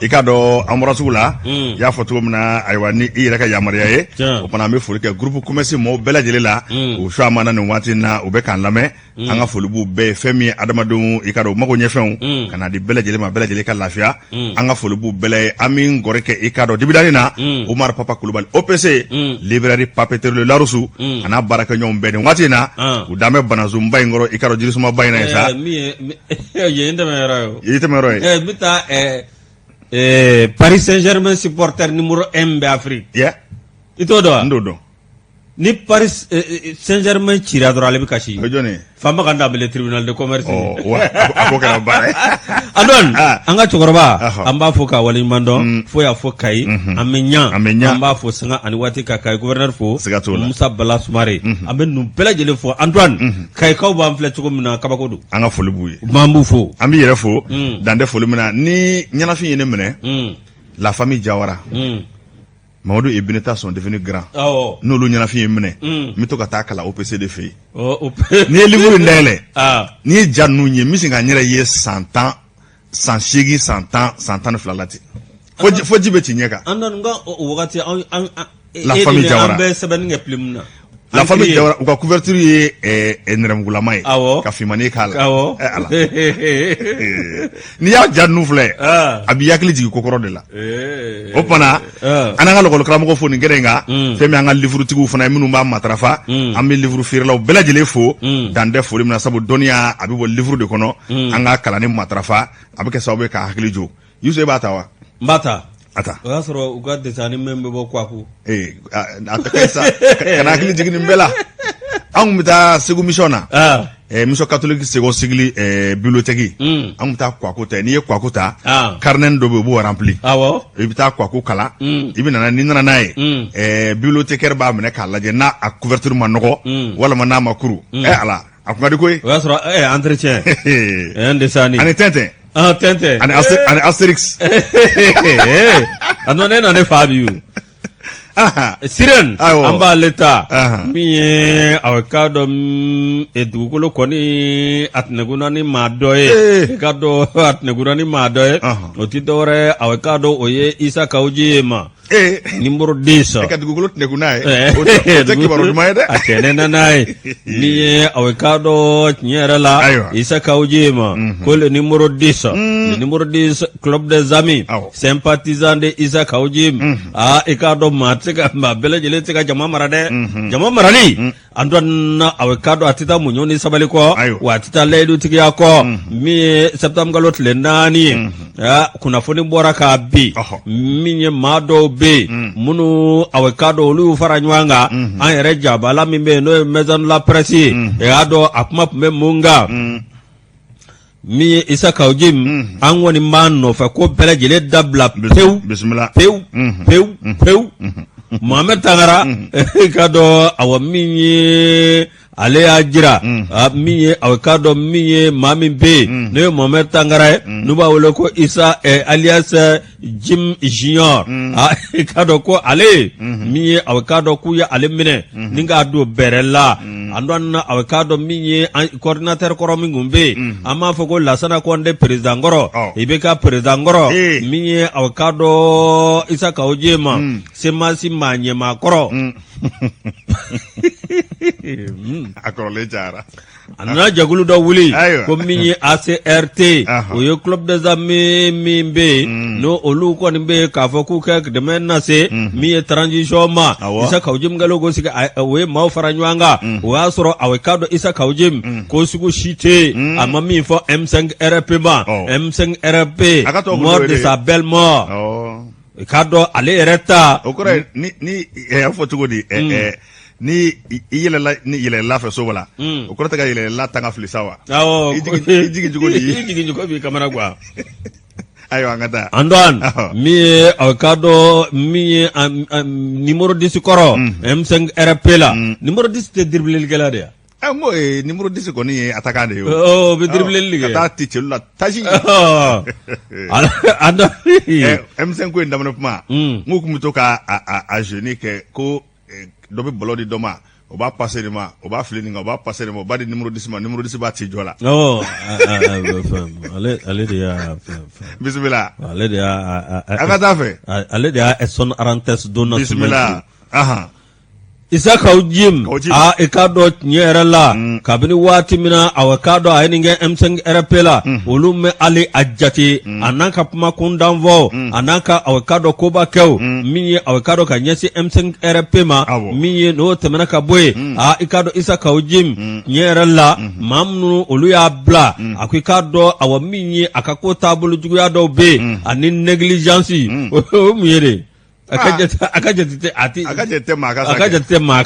i ka dɔn an bɔra sugu la i y'a fɔ cogo min na ayiwa ni i yɛrɛ ka yamaruya ye o fana an bɛ foli kɛ groupe commerce mɔgɔw bɛɛ lajɛlen la o su an mana nin waati na u bɛ k'an lamɛn an ka foli b'u bɛɛ ye fɛn min ye adamadenw i ka dɔn u mago ɲɛfɛnw ka na di bɛɛ lajɛlen ma bɛɛ lajɛlen ka lafiya an ka foli b'u bɛɛ la ye an min gɔri kɛ i ka dɔn dibidani na Umar Papa Kulubali OPC librairie papeterie Le Larousse a n'a baarakɛɲɔgɔnw bɛɛ nin waati in na u dan bɛ Banazunba in kɔrɔ i ka dɔn jirisumaba in na ye sa ye tɛmɛ yɔrɔ ye n bɛ taa Paris Saint-Germain supporter numéro 1 bɛ Afrique i t'o dɔn wa? n t'o dɔn. Ni Paris Saint-Germain cira dɔrɔn ale bɛ kasi. O jɔn ye? Fama ka dabele tribunal de commerce. Wa a ko kɛra baara ye. Adon an ka cɛkɔrɔba an b'a fɔ k'a waleɲuman dɔn fo y'a fɔ Kayi an bɛ ɲa an b'a fɔ sanga ani waati ka Kayi gouverneur fo Musa Bala Sumare an bɛ ninnu bɛɛ lajɛlen fɔ Antoine Kayikaw b'an filɛ cogo min na kabako don. An ka foli b'u ye. M'an b'u fo. An b'i yɛrɛ fo dan tɛ foli min na ni ɲɛnafin ye ne minɛ la famille Jawara. Mamadou et Beneta sont devenus grands. N'olu ɲɛnafin ye minɛ n bɛ to ka taa kalan OPC de fɛ yen. N'i ye livre in dayɛlɛ n'i ye ja ninnu ye n bɛ sin ka n yɛrɛ ye 100 ans 108 112 la ten fo ji bɛ ci ɲɛ kan. An dɔn nka o wagati la famille Jawara an bɛ sɛbɛnni kɛ film na. La famille Jawara u ka couverture ye nɛrɛmugulama ye ka finmani k'a la. Ala n'i y'a ja ninnu filɛ a b'i hakili jigin kokɔrɔ de la. O kumana an n'an ka lakɔlikaramɔgɔw fo nin kɛnɛ in kan fɛn min an ka livretigiw fana ye minnu b'a matarafa an bɛ livre feerelaw bɛɛ lajɛlen fo dan tɛ foli min na sabu dɔnniya a bɛ bɔ livre de kɔnɔ an ka kalanni matarafa a bɛ kɛ sababu ye k'a hakili jo Yusu e b'a ta wa? N b'a ta. Ata. O y'a sɔrɔ u ka dessin animé bɛ bɔ Kwaku. A tɛ kɛ sa kana hakili jigin nin bɛɛ la an kun bɛ taa Segu mission na mission catholique Segu sigili bibliothèque an kun bɛ taa Kwaku ta n'i ye Kwaku ta carnet dɔ bɛ yen u b'o rempli i bɛ taa Kwaku kalan i bɛ n'i nana n'a ye bibliothécaire b'a minɛ k'a lajɛ n'a a couverture ma nɔgɔ walima n'a ma kuru ala a kun ka di koyi. O y'a sɔrɔ entretien un dessin animé ani Tintin. Tintin ani Astérix. A nɔ ne na ne fa bi o. Sirène an b'ale ta min ye a k'a dɔn dugukolo kɔni a tɛnɛkunna ni maa dɔ ye k'a dɔn a tɛnɛkunna ni maa dɔ ye o ti dɔwɛrɛ a k'a dɔn o ye Isa Kawuji ye ma. Numéro 10 ka dugukolo tɛnɛkunna ye o tɛ kibaru duman ye dɛ a tɛnɛ n'a ye min ye a k'a dɔn tiɲɛ yɛrɛ la Isa Kawuji ye ma ko le numéro 10 le numéro 10 club des amis sympathisant de Isa Kawuji i k'a dɔn maa tɛ ka maa bɛɛ lajɛlen tɛ ka jama mara dɛ jama marali an dɔn a k'a dɔn a tɛ taa muɲu ni sabali kɔ wa a tɛ taa layidu tigiya kɔ min ye septembre kalo tile 4 ye kunnafoni bɔra k'a bin min ye maa dɔw bɛ yen minnu a k'a dɔn olu y'u fara ɲɔgɔn kan an yɛrɛ jabala min bɛ yen n'o ye maison de la presse ye y'a dɔn a kuma tun bɛ mun kan min ye Isa Kawuji an kɔni b'a nɔfɛ ko bɛɛ lajɛlen dabila pewu pewu pewu pewu Mohamed Tangara k'a dɔn awɔ min ye ale y'a jira min ye a k'a dɔn min ye maa min bɛ yen n'o ye Mohamed Tangara ye n'u b'a wele ko Isa alias Jim Junior k'a dɔn ko ale min ye a k'a dɔn k'u ye ale minɛ ni k'a don bɛrɛ la an dɔn a k'a dɔn min ye coordinateur kɔrɔ min kun bɛ yen an b'a fɔ ko Lassana Conté président kɔrɔ i bɛ ka président kɔrɔ min ye a k'a dɔn Isa Kawuji ma semasi maa ɲɛmaa kɔrɔ. A kɔrɔlen cayara a nana jɛkulu dɔ wuli ko min ye ACRT o ye club des amis min bɛ yen n'o olu kɔni bɛ yen k'a fɔ k'u ka dɛmɛ na se min ye transition ma Isa Kawuji min kɛlen ko sigi o ye maaw fara ɲɔgɔn kan o y'a sɔrɔ a k'a dɔn Isa Kawuji ko sugu si tɛ yen a ma min fɔ M5 RP ma M5 RP mort de sa belle mort k'a dɔn ale yɛrɛ ta o kɔrɔ ye ni y'a fɔ cogo di ni yɛlɛla fɛ so la o kɔrɔ tɛ ka yɛlɛla tan ka fili sa wa i jigi cogo di i jigi cogo b'i kamana quoi ayiwa an ka taa an dɔn min ye a k'a dɔn min ye numéro 10 kɔrɔ M5 RP la numéro 10 tɛ dribblilikɛla de ya n ko numéro 10 kɔni ye attaquant de ye o bɛ dribbleli kɛ ka taa ti celu la tasi an dɔn M5 ko in daminɛ kuma n ko kun bɛ to ka a jeune kɛ ko dɔ bɛ balo di dɔ ma o b'a passer de ma o b'a filɛ nin kan o b'a passer de ma o b'a di numéro 10 ma numéro 10 b'a ci jɔ la. Ale de y'a bisimila. ale de y'a a ka taa fɛ. ale de y'a son arantès donna. bisimila. Isaka Ujim e k'a dɔn tiɲɛ yɛrɛ la kabini waati min na a k'a dɔn a ye nin kɛ M5 RP la olu mɛ ale a jate a n'an ka kuma kundanfɔ a n'an ka a k'a dɔn koba kɛw min ye a k'a dɔn ka ɲɛsin M5 RP ma min ye n'o tɛmɛna ka bɔ yen i k'a dɔn Isaka Ujim tiɲɛ yɛrɛ la maa minnu olu y'a bila a ko i k'a dɔn min ye a ka ko taabolo juguya dɔw bɛ yen ani négligence o mun ye de. A ka jate maa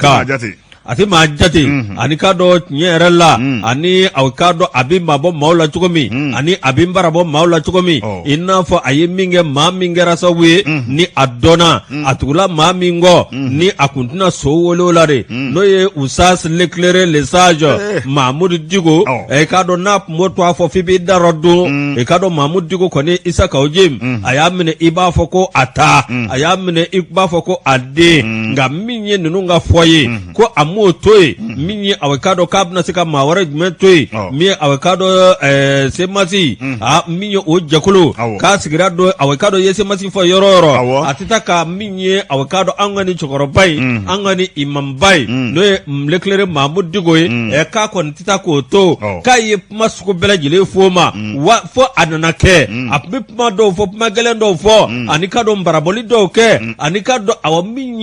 ati maa jate ani k'a dɔn tiɲɛ yɛrɛ la ani a k'a dɔn a bɛ maa bɔ maaw la cogo min ani a bɛ bara bɔ maaw la cogo min i n'a fɔ a ye min kɛ maa min kɛra sababu ye ni a dɔnna a tugula maa min kɔ ni a kun tɛna so wele o la de n'o ye Usas l'éclairé le sage Mahamudu Diko k'a dɔn n'a kun b'o to a fɔ f'i b'i da yɔrɔ don k'a dɔn Mahamudu Diko kɔni Isaka Ujim a y'a minɛ i b'a fɔ ko a ta a y'a minɛ i b'a fɔ ko a den nka min ye ninnu ka fɔ ye ko a m'o to ye min ye a k'a dɔn k'a bɛna se ka maa wɛrɛ jumɛn to ye min ye a k'a dɔn semasi min ye o jɛkulu k'a sigira dɔn a k'a dɔn ye semasi fɔ yɔrɔ yɔrɔ a tɛ taa ka min ye a k'a dɔn an ka ni cɛkɔrɔba ye an ka ni imamba ye n'o ye l'éclairé Mahamudu Diko ye k'a kɔni tɛ taa k'o to k'a ye kuma sugu bɛɛ lajɛlen fɔ ma wa fo a nana kɛ a tun bɛ kuma dɔw fɔ kuma gɛlɛn dɔw fɔ ani k'a dɔn marabɔli dɔw kɛ ani k'a dɔn min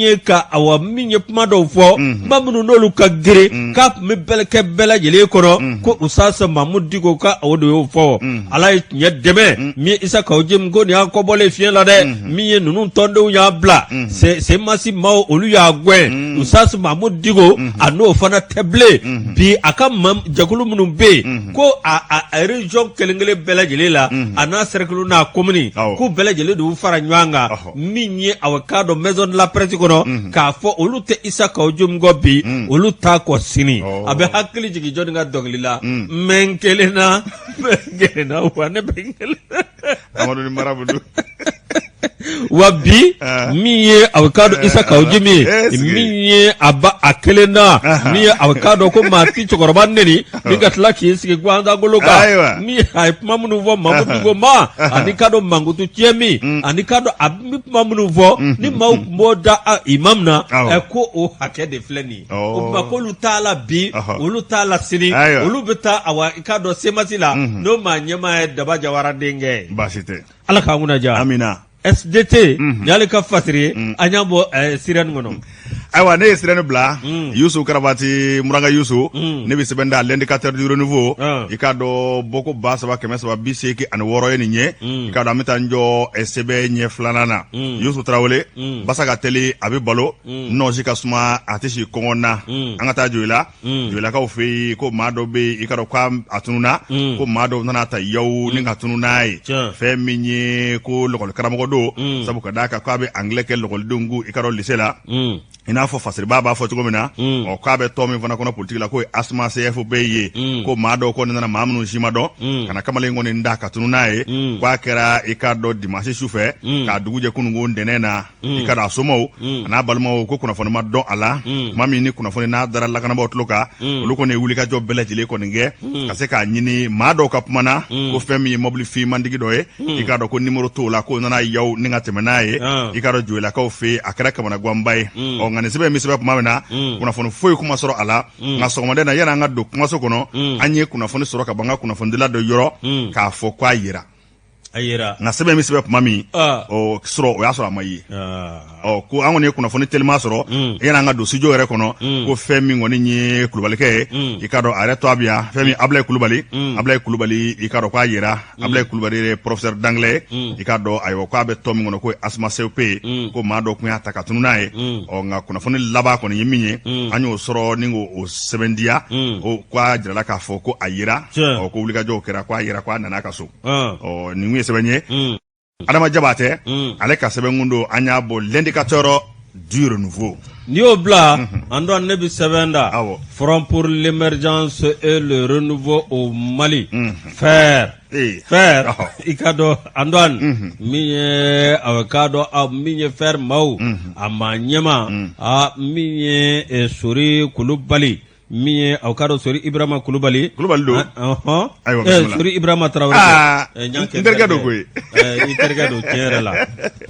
ye kuma dɔw fɔ kuma minnu n'olu ka gere k'a tun bɛ kɛ bɛɛ lajɛlen kɔnɔ ko Usas Mahamudu Diko ka o de y'o fɔ ala ye tiɲɛ dɛmɛ min ye Isaka Ujim ko nin y'a kɔbɔlen fiɲɛ la dɛ min ye ninnu tɔndenw y'a bila semasi maaw olu y'a gɛn Usas Mahamudu Diko a n'o fana tɛ bilen bi a ka jɛkulu minnu bɛ yen ko a région kelen-kelen bɛɛ lajɛlen la a n'a cercle n'a commune k'u bɛɛ lajɛlen de y'u fara ɲɔgɔn kan min ye a k'a dɔn maison de la presse kɔnɔ k'a fɔ olu tɛ Isaka Ujim kɔ bi olu t'a kɔ sini a bɛ hakili jigin jɔnni ka dɔnkili la mɛ n kelen na wa ne bɛ n kelen na Amadu ni Marabudu wa bi min ye a k'a dɔn Isaka Ujim ye min ye a ba a kelen na min ye a k'a dɔn ko maa ti cɛkɔrɔba neni min ka tila k'i sigi Guanzagolo kan min a ye kuma minnu fɔ Mahamudu Diko ma ani k'a dɔn Mankutu Cɛmi ani k'a dɔn a bɛ kuma minnu fɔ ni maaw tun b'o da imam na ko o hakɛ de filɛ nin ye o tuma k'olu t'a la bi olu t'a la sini olu bɛ taa i k'a dɔn semasi la n'o maa ɲɛmaa ye Daba Jawara denkɛ baasi tɛ ala k'an kunna diya amina SDT ni ale ka fasiri an y'a bɔ sirɛni kɔnɔ ayiwa ne ye sirɛni bila Yusu Karabati Muranga Yusu ne bɛ sɛbɛn da l'indicateur du renouveau i k'a dɔn boko 3,386 ye nin ye i k'a dɔn an bɛ taa n jɔ sɛbɛn ɲɛ filanan na Yusu Tarawele basa ka teli a bɛ balo nɔɔsi ka suma a tɛ si kɔngɔ na an ka taa Joyila Joyilakaw fɛ yen ko maa dɔ bɛ yen i k'a dɔn k'a tununa ko maa dɔ nana ta yawu ni ka tunu n'a ye fɛn min ye ko lɔgɔli karamɔgɔ don sabu ka d'a kan k'a bɛ anglais kɛ lɔgɔlidenw kun i k'a dɔn lycée la i n'a fɔ fasiriba b'a fɔ cogo min na k'a bɛ tɔn min fana kɔnɔ politique la k'o ye Asma CFP ye ko maa dɔw kɔni nana maa minnu si ma dɔn kana kamalen kɔni da ka tunu n'a ye k'a kɛra i k'a dɔn dimanche su fɛ k'a dugu jɛ kununko ntɛnɛn na i k'a dɔn a somɔgɔw a n'a balimaw ko kunnafoni ma dɔn a la maa min ni kunnafoni n'a dara lakanabaaw tulo kan olu kɔni ye wulikajɔ bɛɛ lajɛlen kɔni kɛ ka se k'a ɲini maa dɔw ka kuma na ko fɛn min ye mobili fiimandigi dɔ ye i k'a dɔn ko numéro t'o la k'o nana yaw ni ka tɛmɛ n'a ye i k'a dɔn Joyilakaw fɛ a kɛra kamanaganba ye nka nin sɛbɛn min sɛbɛn kuma min na kunnafoni foyi kuma sɔrɔ a la nka sɔgɔmaden na yanni an ka don kumaso kɔnɔ an ye kunnafoni sɔrɔ ka ban ka kunnafonidila dɔ yɔrɔ k'a fɔ k'a yira nka sɛbɛn min sɛbɛn kuma min o y'a sɔrɔ a ma ye ko an kɔni ye kunnafoni telima sɔrɔ yanni an ka don studio yɛrɛ kɔnɔ ko fɛn min kɔni ye Kulubalikɛ ye i k'a dɔn a yɛrɛ to a bi yan fɛn min Ablaye Kulubali i k'a dɔn k'a yira Ablaye Kulubali ye professeur d'anglais i k'a dɔn ayiwa k'a bɛ tɔn min kɔnɔ ko Asma CFP ye ko maa dɔ tun y'a ta ka tunu n'a ye nka kunnafoni laban kɔni ye min ye an y'o sɔrɔ ni k'o sɛbɛndiya k'a jirala k'a fɔ ko a yira ko wulikajɔw kɛra k'a yira k'a nana ka so nin ye sɛbɛn ye Adama Jabatɛ ale ka sɛbɛn kun don an y'a bɔ l'indicateur du renouveau n'i y'o bila an dɔn ne bɛ sɛbɛn da Front pour l'émergence et le renouveau au Mali faire fer i ka dɔn Antoine min ye a ka dɔn min ye fer maaw a ma ɲɛma min ye Sori Kulubali min ye aw ka dɔn Sori Ibrahima Kulubali don Sori Ibrahima Traoré n terikɛ don koyi i terikɛ don tiɲɛ yɛrɛ la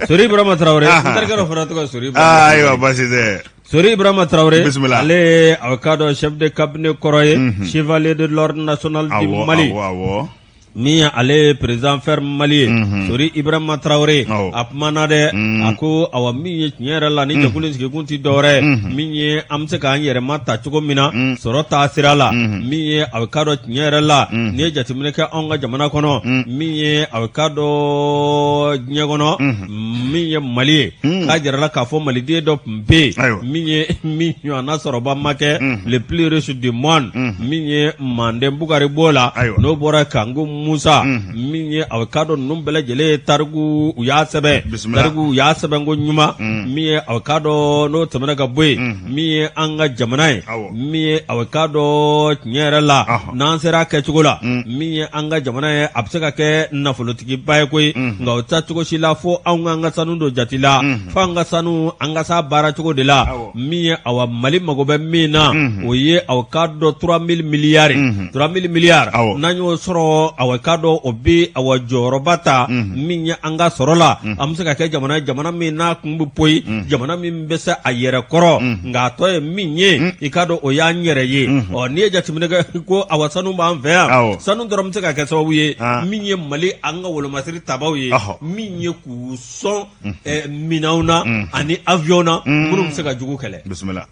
Sori Ibrahima Traoré n terikɛ dɔ fana tɔgɔ Sori Ibrahima ayiwa basi tɛ Sori Ibrahima Traoré ale aw ka dɔn chef de cabinet kɔrɔ ye chevalier de l'ordre national du Mali min ye ale président ferme Mali ye Sori Ibrahima Traoré a kumana dɛ a ko awa min ye tiɲɛ yɛrɛ la ni jɛkulu in sigikun ti dɔwɛrɛ min ye an bɛ se k'an yɛrɛma ta cogo min na sɔrɔ taa sira la min ye a bɛ ka dɔn tiɲɛ yɛrɛ la n'i ye jateminɛ kɛ anw ka jamana kɔnɔ min ye a bɛ ka dɔn diɲɛ kɔnɔ min ye Mali ye k'a jira la k'a fɔ maliden dɔ tun bɛ yen min ye min ɲɔgɔnna sɔrɔba ma kɛ le plus riche du monde min ye Manden Bukari b'o la n'o bɔra Kango Musa min ye a bɛ ka dɔn ninnu bɛɛ lajɛlen ye tariku u y'a sɛbɛn tariku u y'a sɛbɛn ko ɲuman min ye a bɛ ka dɔn n'o tɛmɛna ka bɔ yen min ye an ka jamana ye min ye a bɛ ka dɔn tiɲɛ yɛrɛ la n'an sera a kɛcogo la min ye an ka jamana ye a bɛ se ka kɛ nafolotigiba ye koyi nka o ta cogo si la fo anw k'an ka sanu don jate la fo an ka sanu an ka s'a baara cogo de la min ye awa Mali mago bɛ min na o ye a bɛ ka dɔn 3000 miliyari 3000 miliyari n'an y'o sɔrɔ a ka dɔn o bɛ awa jɔyɔrɔba ta min ye an ka sɔrɔ la an bɛ se ka kɛ jamana min n'a kun bɛ poyi jamana min bɛ se a yɛrɛ kɔrɔ nka a tɔ ye min ye i ka dɔn o y'an yɛrɛ ye n'i ye jateminɛ kɛ ko awa sanu b'an fɛ yan sanu dɔrɔn bɛ se ka kɛ sababu ye min ye Mali an ka wolomasiri tabaw ye min ye k'u sɔn minɛnw na ani avion na minnu bɛ se ka jugu kɛlɛ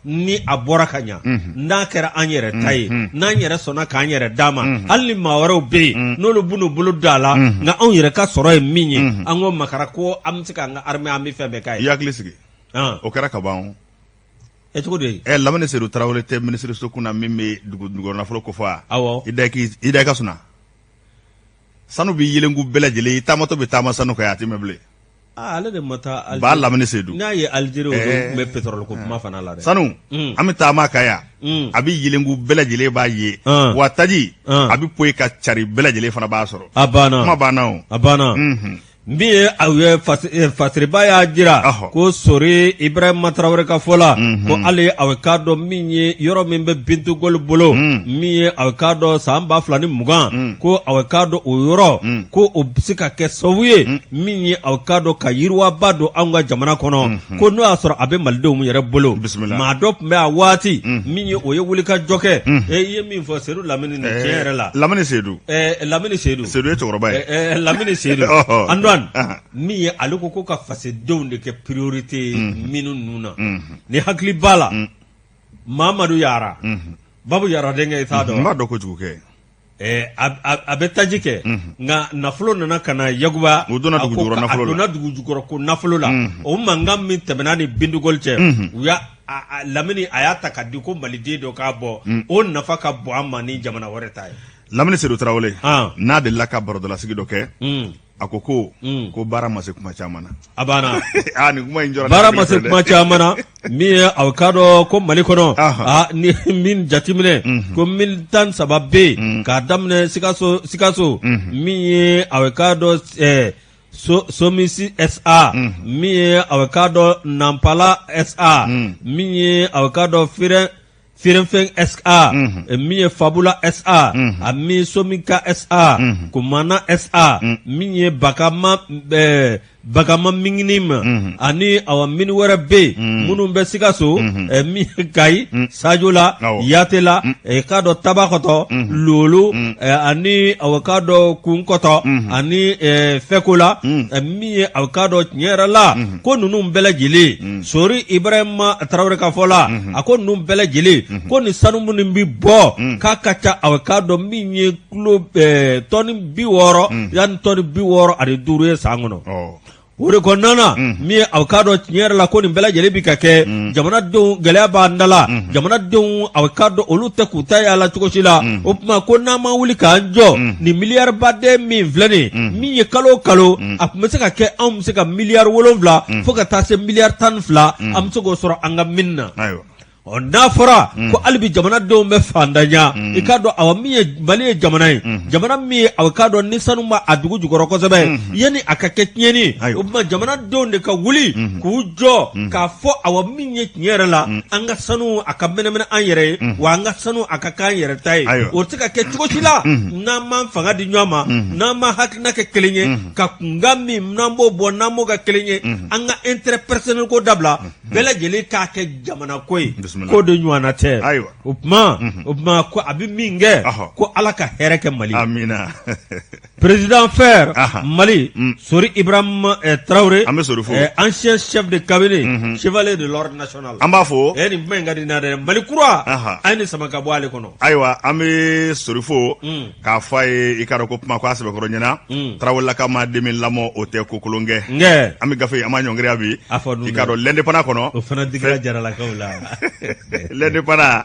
ni a bɔra ka ɲa n'a kɛra an yɛrɛ ta ye n'an yɛrɛ sɔnna k'an yɛrɛ d'a ma hali ni maa wɛrɛw bɛ yen n'olu b'u bolo da la nka anw yɛrɛ ka sɔrɔ ye min ye an ko makara ko an bɛ se k'an ka armée an bɛ fɛn bɛɛ k'a ye. I hakili sigi o kɛra ka ban cogo di Lamini Seydou Traoré tɛ ministre so kunna min bɛ dugu nafolo ko fɔ awɔ i da i ka sunna sanu bɛ yelenku bɛɛ lajɛlen i taamatɔ bɛ taama sanu kan a tɛ mɛn bilen ale de ma taa Algérie ba Lamini Seydou n'a ye Algérie o don tun bɛ pétrole ko kuma fana la dɛ sanu an bɛ taama kan yan a bɛ yelenku bɛɛ lajɛlen b'a ye wa taji a bɛ poyi ka cari bɛɛ lajɛlen fana b'a sɔrɔ a banna kuma banna o a banna min ye aw ye fasiriba y'a jira ko Sori Ibrahima Traoré ka fɔ la ko hali a bɛ k'a dɔn min ye yɔrɔ min bɛ Bintugoli bolo min ye a bɛ k'a dɔn san 2020 ko a bɛ k'a dɔn o yɔrɔ ko o bɛ se ka kɛ sababu ye min ye a bɛ k'a dɔn ka yiriwaba don anw ka jamana kɔnɔ ko n'o y'a sɔrɔ a bɛ malidenw yɛrɛ bolo maa dɔ tun bɛ a waati min ye o ye wulikajɔ kɛ i ye min fɔ Seydou Lamini ni tiɲɛ yɛrɛ la Lamini Seydou Lamini Seydou ye cɛkɔrɔba ye Lamini Seydou min ye ale ko ka fasodenw de kɛ priorité minnu ninnu na ni hakili b'a la Mamadu Yara Babu Yara denkɛ i t'a dɔn n b'a dɔn kojugu kɛ a bɛ taji kɛ nka nafolo nana ka na yaguba o donna dugu jukɔrɔ ko nafolo la o mankan min tɛmɛna ni Bintugoli cɛ u y'a Lamini a y'a ta ka di ko maliden dɔ k'a bɔ o nafa ka bon an ma ni jamana wɛrɛ ta ye Lamini Seydou Traoré n'a delila ka barodɔlasigi dɔ kɛ a ko baara ma se kuma caman na a banna nin kuma in jɔra baara ma se kuma caman na min ye a bɛ k'a dɔn ko Mali kɔnɔ ni min jateminɛ ko 13 bɛ yen k'a daminɛ Sikaso min ye a bɛ k'a dɔn Somisi SA min ye a bɛ k'a dɔn Nampala SA min ye a bɛ k'a dɔn Firenfɛn SA min ye Fabula SA a min Somika SA Kumana SA min ye Bakama Minginim ani awa min wɛrɛ bɛ yen minnu bɛ Sikaso min Kayi Sajola Yatela k'a dɔn Tabakɔtɔ Lolo ani awa k'a dɔn Kunkɔtɔ ani Fɛkola min ye awa k'a dɔn tiɲɛ yɛrɛ la ko ninnu bɛɛ lajɛlen Sori Ibrahima Traoré ka fɔ la a ko ninnu bɛɛ lajɛlen ko ni sanu minnu bɛ bɔ k'a ka ca awa k'a dɔn min ye tɔni 60 yanni tɔni 65 ye san kɔnɔ. O de kɔnɔna min ye aw k'a dɔn tiɲɛ yɛrɛ la ko nin bɛɛ lajɛlen bi ka kɛ jamanadenw gɛlɛya b'an da la jamanadenw aw k'a dɔn olu tɛ k'u ta y'a la cogo si la o tuma ko n'an ma wuli k'an jɔ nin miliyari baden min filɛ nin min ye kalo o kalo a tun bɛ se ka kɛ anw bɛ se ka miliyari 7 fo ka taa se miliyari 12 an bɛ se k'o sɔrɔ an ka min na n'a fɔra ko halibi jamanadenw bɛ fandanya i k'a dɔn awa min ye Mali ye jamana ye jamana min ye aw k'a dɔn ni sanu ma a dugu jukɔrɔ kosɛbɛ yani a ka kɛ tiɲɛni o tuma jamanadenw de ka wuli k'u jɔ k'a fɔ awa min ye tiɲɛ yɛrɛ la an ka sanu a ka mɛnɛmɛnɛ an yɛrɛ ye wa an ka sanu a ka k'an yɛrɛ ta ye o tɛ ka kɛ cogo si la n'an m'an fanga di ɲɔgɔn ma n'an ma hakilina kɛ kelen ye ka kunkan min n'an b'o bɔ n'an m'o kɛ kelen ye an ka intérêt personnel ko dabila bɛɛ lajɛlen k'a kɛ jamana ko ye ko de ɲɔgɔnna tɛ o tuma ko a bɛ min kɛ ko Ala ka hɛrɛ kɛ Mali amina président fer Mali Sori Ibrahima Traoré an bɛ Sori fo ancien chef de cabinet chevalier de l'ordre national an b'a fo ni kuma in ka di n'a dɛ Mali kura a ye nin sama ka bɔ ale kɔnɔ ayiwa an bɛ Sori fo k'a fɔ a ye i k'a dɔn ko kuma ko a sɛbɛkɔrɔ ɲɛna Traoré laka ma den min lamɔ o tɛ ko kolon kɛ an bɛ gafe an b'a ɲɔngiriya bi i k'a dɔn l'indépendant kɔnɔ o fana digira jaralakaw la l'indépendant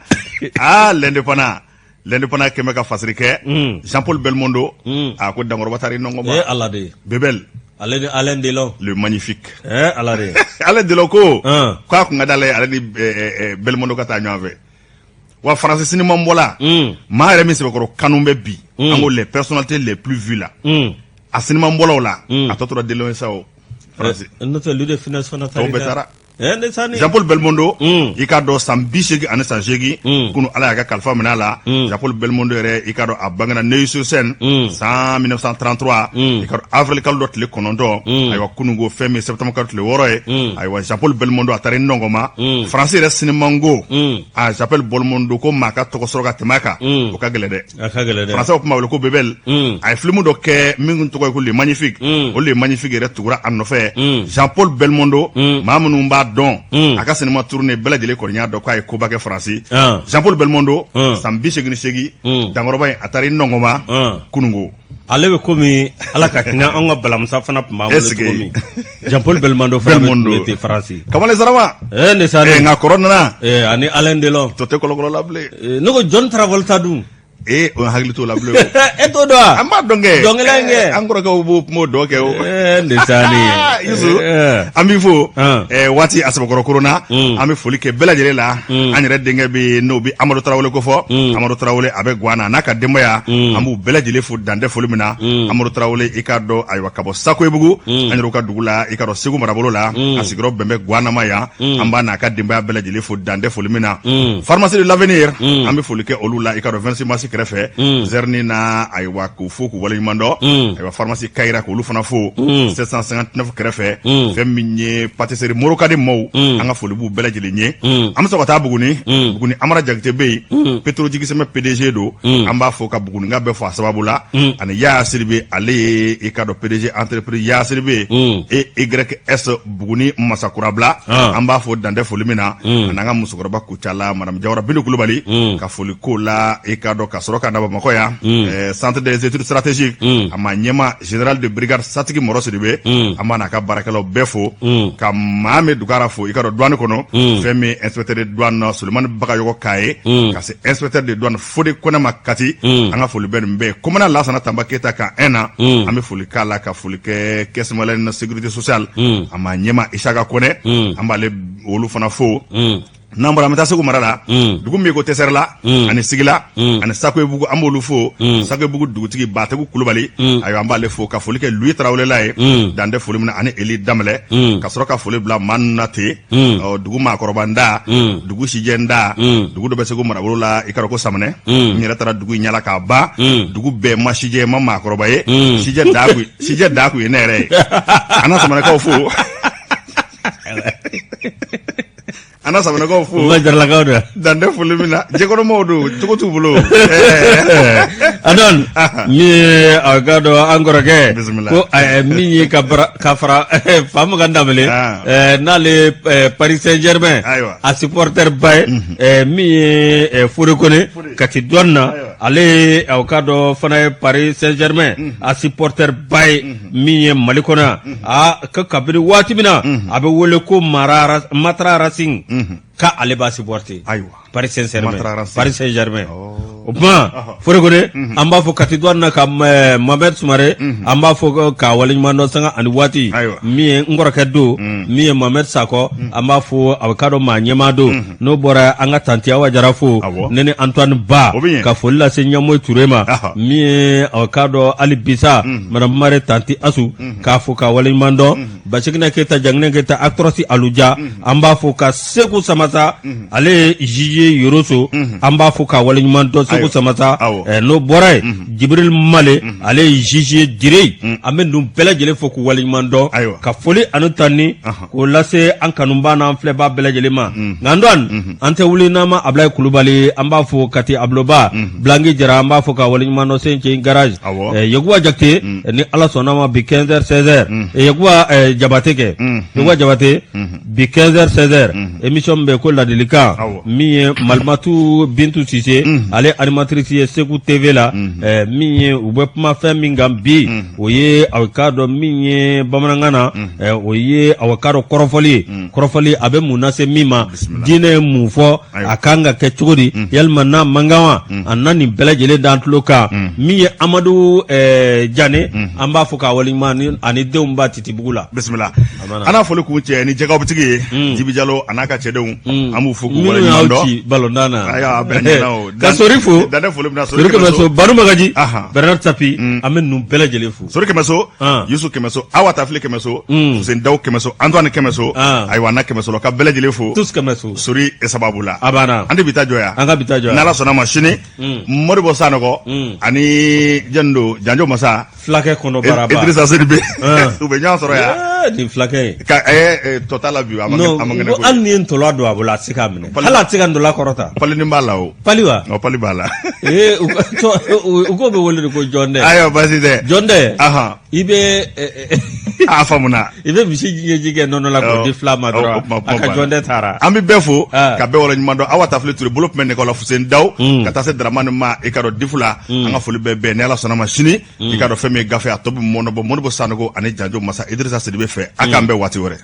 l'indépendant kɛmɛ ka fasiri kɛ Jean-Paul Belmondo a ko dankɔrɔba taara i nɔngɔ ma Ala de Bébel Alain Delon le magnifique Ala de Alain Delon ko k'a kun ka d'ale ale ni Belmondo ka taa ɲɔgɔn fɛ wa faransi sinima bɔla maa yɛrɛ min sɛbɛkɔrɔ kanu bɛ bi an ko les personnalités les plus vues la a sinima bɔlaw la a tɔ tora Delon ye sa o faransi n'o tɛ olu de finesse fana tɔw bɛɛ taara Jean-Paul Belmondo i k'a dɔn san 80 ani san 8 kunu Ala y'a ka kalifa minɛ a la Jean-Paul Belmondo yɛrɛ i k'a dɔn a bangena Neuilly-sur-Seine san 1933 i k'a dɔn avril kalo dɔ tile 9 ayiwa kununko fɛn min septembre kalo tile 6 ye ayiwa Jean-Paul Belmondo a taara i nɔngɔ ma faransi yɛrɛ sinimanko a Jean-Paul Belmondo ko maa ka tɔgɔ sɔrɔ ka tɛmɛ a kan o ka gɛlɛ dɛ faransiw kuma wele ko Bébel a ye film dɔ kɛ min tɔgɔ ye ko le magnifique o le magnifique yɛrɛ tugura a nɔfɛ Jean-Paul Belmondo maa minnu b'a dɔn a ka sinima tourné bɛɛ lajɛlen kɔni y'a dɔn k'a ye koba kɛ faransi Jean-Paul Belmondo san 88 dankɔrɔba in a taara i nɔngɔ ma kununko ale bɛ komi Ala ka hinɛ an ka balamusa fana tun b'a bolo cogo min Jean-Paul Belmondo fana bɛ tun faransi Kamalen Sarama ne sa nka kɔrɔ nana ani Alain Delon tɔ tɛ kɔlɔkɔlɔ la bilen ne ko John Travolta dun o hakili t'o la bilen e t'o dɔn wa an b'a dɔn kɛ dɔnkɛla in kɛ an kɔrɔkɛw b'o kuma o dɔ kɛ o Yusu an b'i fo waati a sɛbɛkɔrɔ korona an bɛ foli kɛ bɛɛ lajɛlen la an yɛrɛ denkɛ bɛ n'o bɛ Amadu Tarawele ko fɔ Amadu Tarawele a bɛ Guana n'a ka denbaya an b'u bɛɛ lajɛlen fo dantɛ foli min na Amadu Tarawele i k'a dɔn ayiwa ka bɔ Sakoyibugu an yɛrɛ ka dugu la i k'a dɔn Segu marabolo la a sigiyɔrɔ bɛn bɛ Guana ma yan an b'a n'a ka denbaya bɛɛ lajɛlen fo dantɛ foli min na pharmacie de l'avenir an bɛ foli kɛ olu la i k'a dɔn 26 mars kɛrɛfɛ Zerni na ayiwa k'u fo k'u waleɲuman dɔn ayiwa pharmacie Kayira k'olu fana fo 759 kɛrɛfɛ fɛn min ye pâtisserie Morokadi maaw an ka foli b'u bɛɛ lajɛlen ye an bɛ sɔn ka taa Buguni Amara Jakite bɛ yen Petrojigizɛmɛ PDG don an b'a fɔ ka Buguninka bɛɛ fɔ a sababu la ani Yaya Sidibe ale ye i ka dɔn PDG entreprise Yaya Sidibe EYS Buguni Masakurabila an b'a fɔ dantɛ foli min na ani an ka musokɔrɔba Kucala Madame Jawara Bintu Kulubali ka foli k'o la i ka dɔn ka sɔrɔ ka na Bamakɔ yan centre des études stratégiques a ma ɲɛma général de brigade Satigi Mɔrɔ Sidibe an b'a n'a ka baarakɛlaw bɛɛ fo ka maa min dugara fo i ka dɔn douane kɔnɔ fɛn min inspecteur de douane Sulemani Bagayɔkɔ k'a ye ka se inspecteur de douane Fode Kɔnɛma Kati an ka foli bɛ nin bɛɛ commandant Lasana Tamba Keyita ka un an bɛ foli k'a la ka foli kɛ caisse malienne sécurité sociale a ma ɲɛma Isaka Kɔnɛ an b'ale olu fana fo n'an bɔra an bɛ taa Segu mara la dugu min ko Tɛsɛrɛ la ani Sigila ani Sakoyibugu an b'olu fo Sakoyibugu dugutigi Bategu Kulubali ayiwa an b'ale fo ka foli kɛ Louis Tarawele la ye dantɛ foli min na ani Eli Damɛlɛ ka sɔrɔ ka foli bila maa ninnu na ten dugu maakɔrɔba nda dugu sijɛ nda dugu dɔ bɛ Segu marabolo la i ka dɔn ko Saminɛ n yɛrɛ taara dugu in ɲala k'a ban dugu bɛɛ ma sijɛ ma maakɔrɔba ye sijɛ da kun ye ne yɛrɛ ye an na Saminɛkaw fo an na Saminɛkaw fo jaralakaw don dantɛ foli min na jɛkɔrɔmaw don cogo t'u bolo Adon min ye a ka dɔn an kɔrɔkɛ ko min ye ka fara Famakan Danbɛlɛ n'ale Paris Saint-Germain a supporter ba ye min ye Fode Kone Kati douane na ale a ka dɔn fana ye Paris Saint-Germain a supporter ba ye min ye Mali kɔnɔ a ka kabini waati min na a bɛ wele ko Matra Racing ka ale b'a supporter ayiwa Paris Saint-Germain o kuma fore ko de an b'a fɔ kati douane na ka Mohamed Soumare an b'a fɔ ka waleɲuman dɔ sanga ani waati min ye n kɔrɔkɛ don min ye Mohamed Sakɔ an b'a fɔ a bɛ ka dɔn maa ɲɛmaa don n'o bɔra an ka tanti Awa Jara fo ne ni Antoine Ba ka foli lase Ɲamoyi Ture ma min ye a bɛ ka dɔn hali bisa Madame Mare tanti Asu k'a fɔ ka waleɲuman dɔn Basikina Keyita Janginɛ Keyita actrice Aluja an b'a fɔ ka Seku Samata ale ye juge Yoroso an b'a fɔ ka waleɲuman dɔn Seku Samata n'o bɔra ye Jibril Male ale ye juge Dire an bɛ ninnu bɛɛ lajɛlen fɔ k'u waleɲuman dɔn ka foli ani tani k'o lase an kanuba n'an filɛba bɛɛ lajɛlen ma nka Antoine an tɛ wuli n'an ma Ablaye Kulubali an b'a fɔ Kati Abloba Blangi Jara an b'a fɔ ka waleɲuman dɔn Sencɛ Garage Yakuba Jakite ni Ala sɔnna ma bi 15h 16h Yakuba Jabate kɛ Yakuba Jabate bi 15h 16h émission bɛ ko ladilikan min ye Malimatu Bintu Sise ale animatrice ye Seku TV la min ye u bɛ kuma fɛn min kan bi o ye a bɛ k'a dɔn min ye bamanankan na o ye a bɛ k'a dɔn kɔrɔfɔli a bɛ mun lase min ma diinɛ ye mun fɔ a kan ka kɛ cogo di yalima n'a man kan wa a na nin bɛɛ lajɛlen dan tulo kan min ye Amadu Jane an b'a fɔ k'a waleɲuman ani denw b'a Titibugu la bisimila an n'a foli kun cɛ ni jɛgɛwbitigi ye Jibi Jalo a n'a ka cɛdenw an b'u fo k'u waleɲuman dɔn ci ballon na ka sori fo dan foli bɛna Sori Kɛmɛso Banu Magaji Bernard Tapi an bɛ ninnu bɛɛ lajɛlen fo Sori Kɛmɛso Yusu Kɛmɛso Awa Tafile Kɛmɛso Hussein Dawu Kɛmɛso Antoine Kɛmɛso ayiwa na Kɛmɛso ka bɛɛ lajɛlen fo tous Kɛmɛso Sori sababu la a banna an de bi taa jɔya an ka bi taa jɔya n'Ala sɔnna ma sini Modibo Sanɔgɔ ani jando Janjo Masa fulakɛ kɔnɔ baraba Idrissa Seydibé u bɛ ɲɔgɔn sɔrɔ yan nin fulakɛ ka tɔta la bi a ma kɛnɛ ko hali ni ye ntɔla don a bolo a tɛ se k'a minɛ hali a tɛ se ka ntɔla kɔrɔta pali nin b'a la o pali wa pali b'a la u ko bɛ wele de ko jɔn dɛ ayiwa basi tɛ jɔn dɛ i bɛ a faamuna i bɛ misi ɲɛji kɛ nɔnɔ la k'o di fila ma dɔrɔn a ka jɔn dɛ taara an bɛ bɛɛ fo ka bɛɛ waleɲuman dɔn Awa Tafile Ture bolo tun bɛ nɛgɛ la Hussein Dawu ka taa se Dramani ma i ka dɔn difu la an ka foli bɛɛ bɛɛ ni Ala sɔnna ma sini i ka dɔn fɛn min ye gafe a tɔ bɛ mɔnɔbɔ Modibo Sanogo ani Janjo Masa Idrissa Seydibé fɛ a k'an bɛɛ waati wɛrɛ.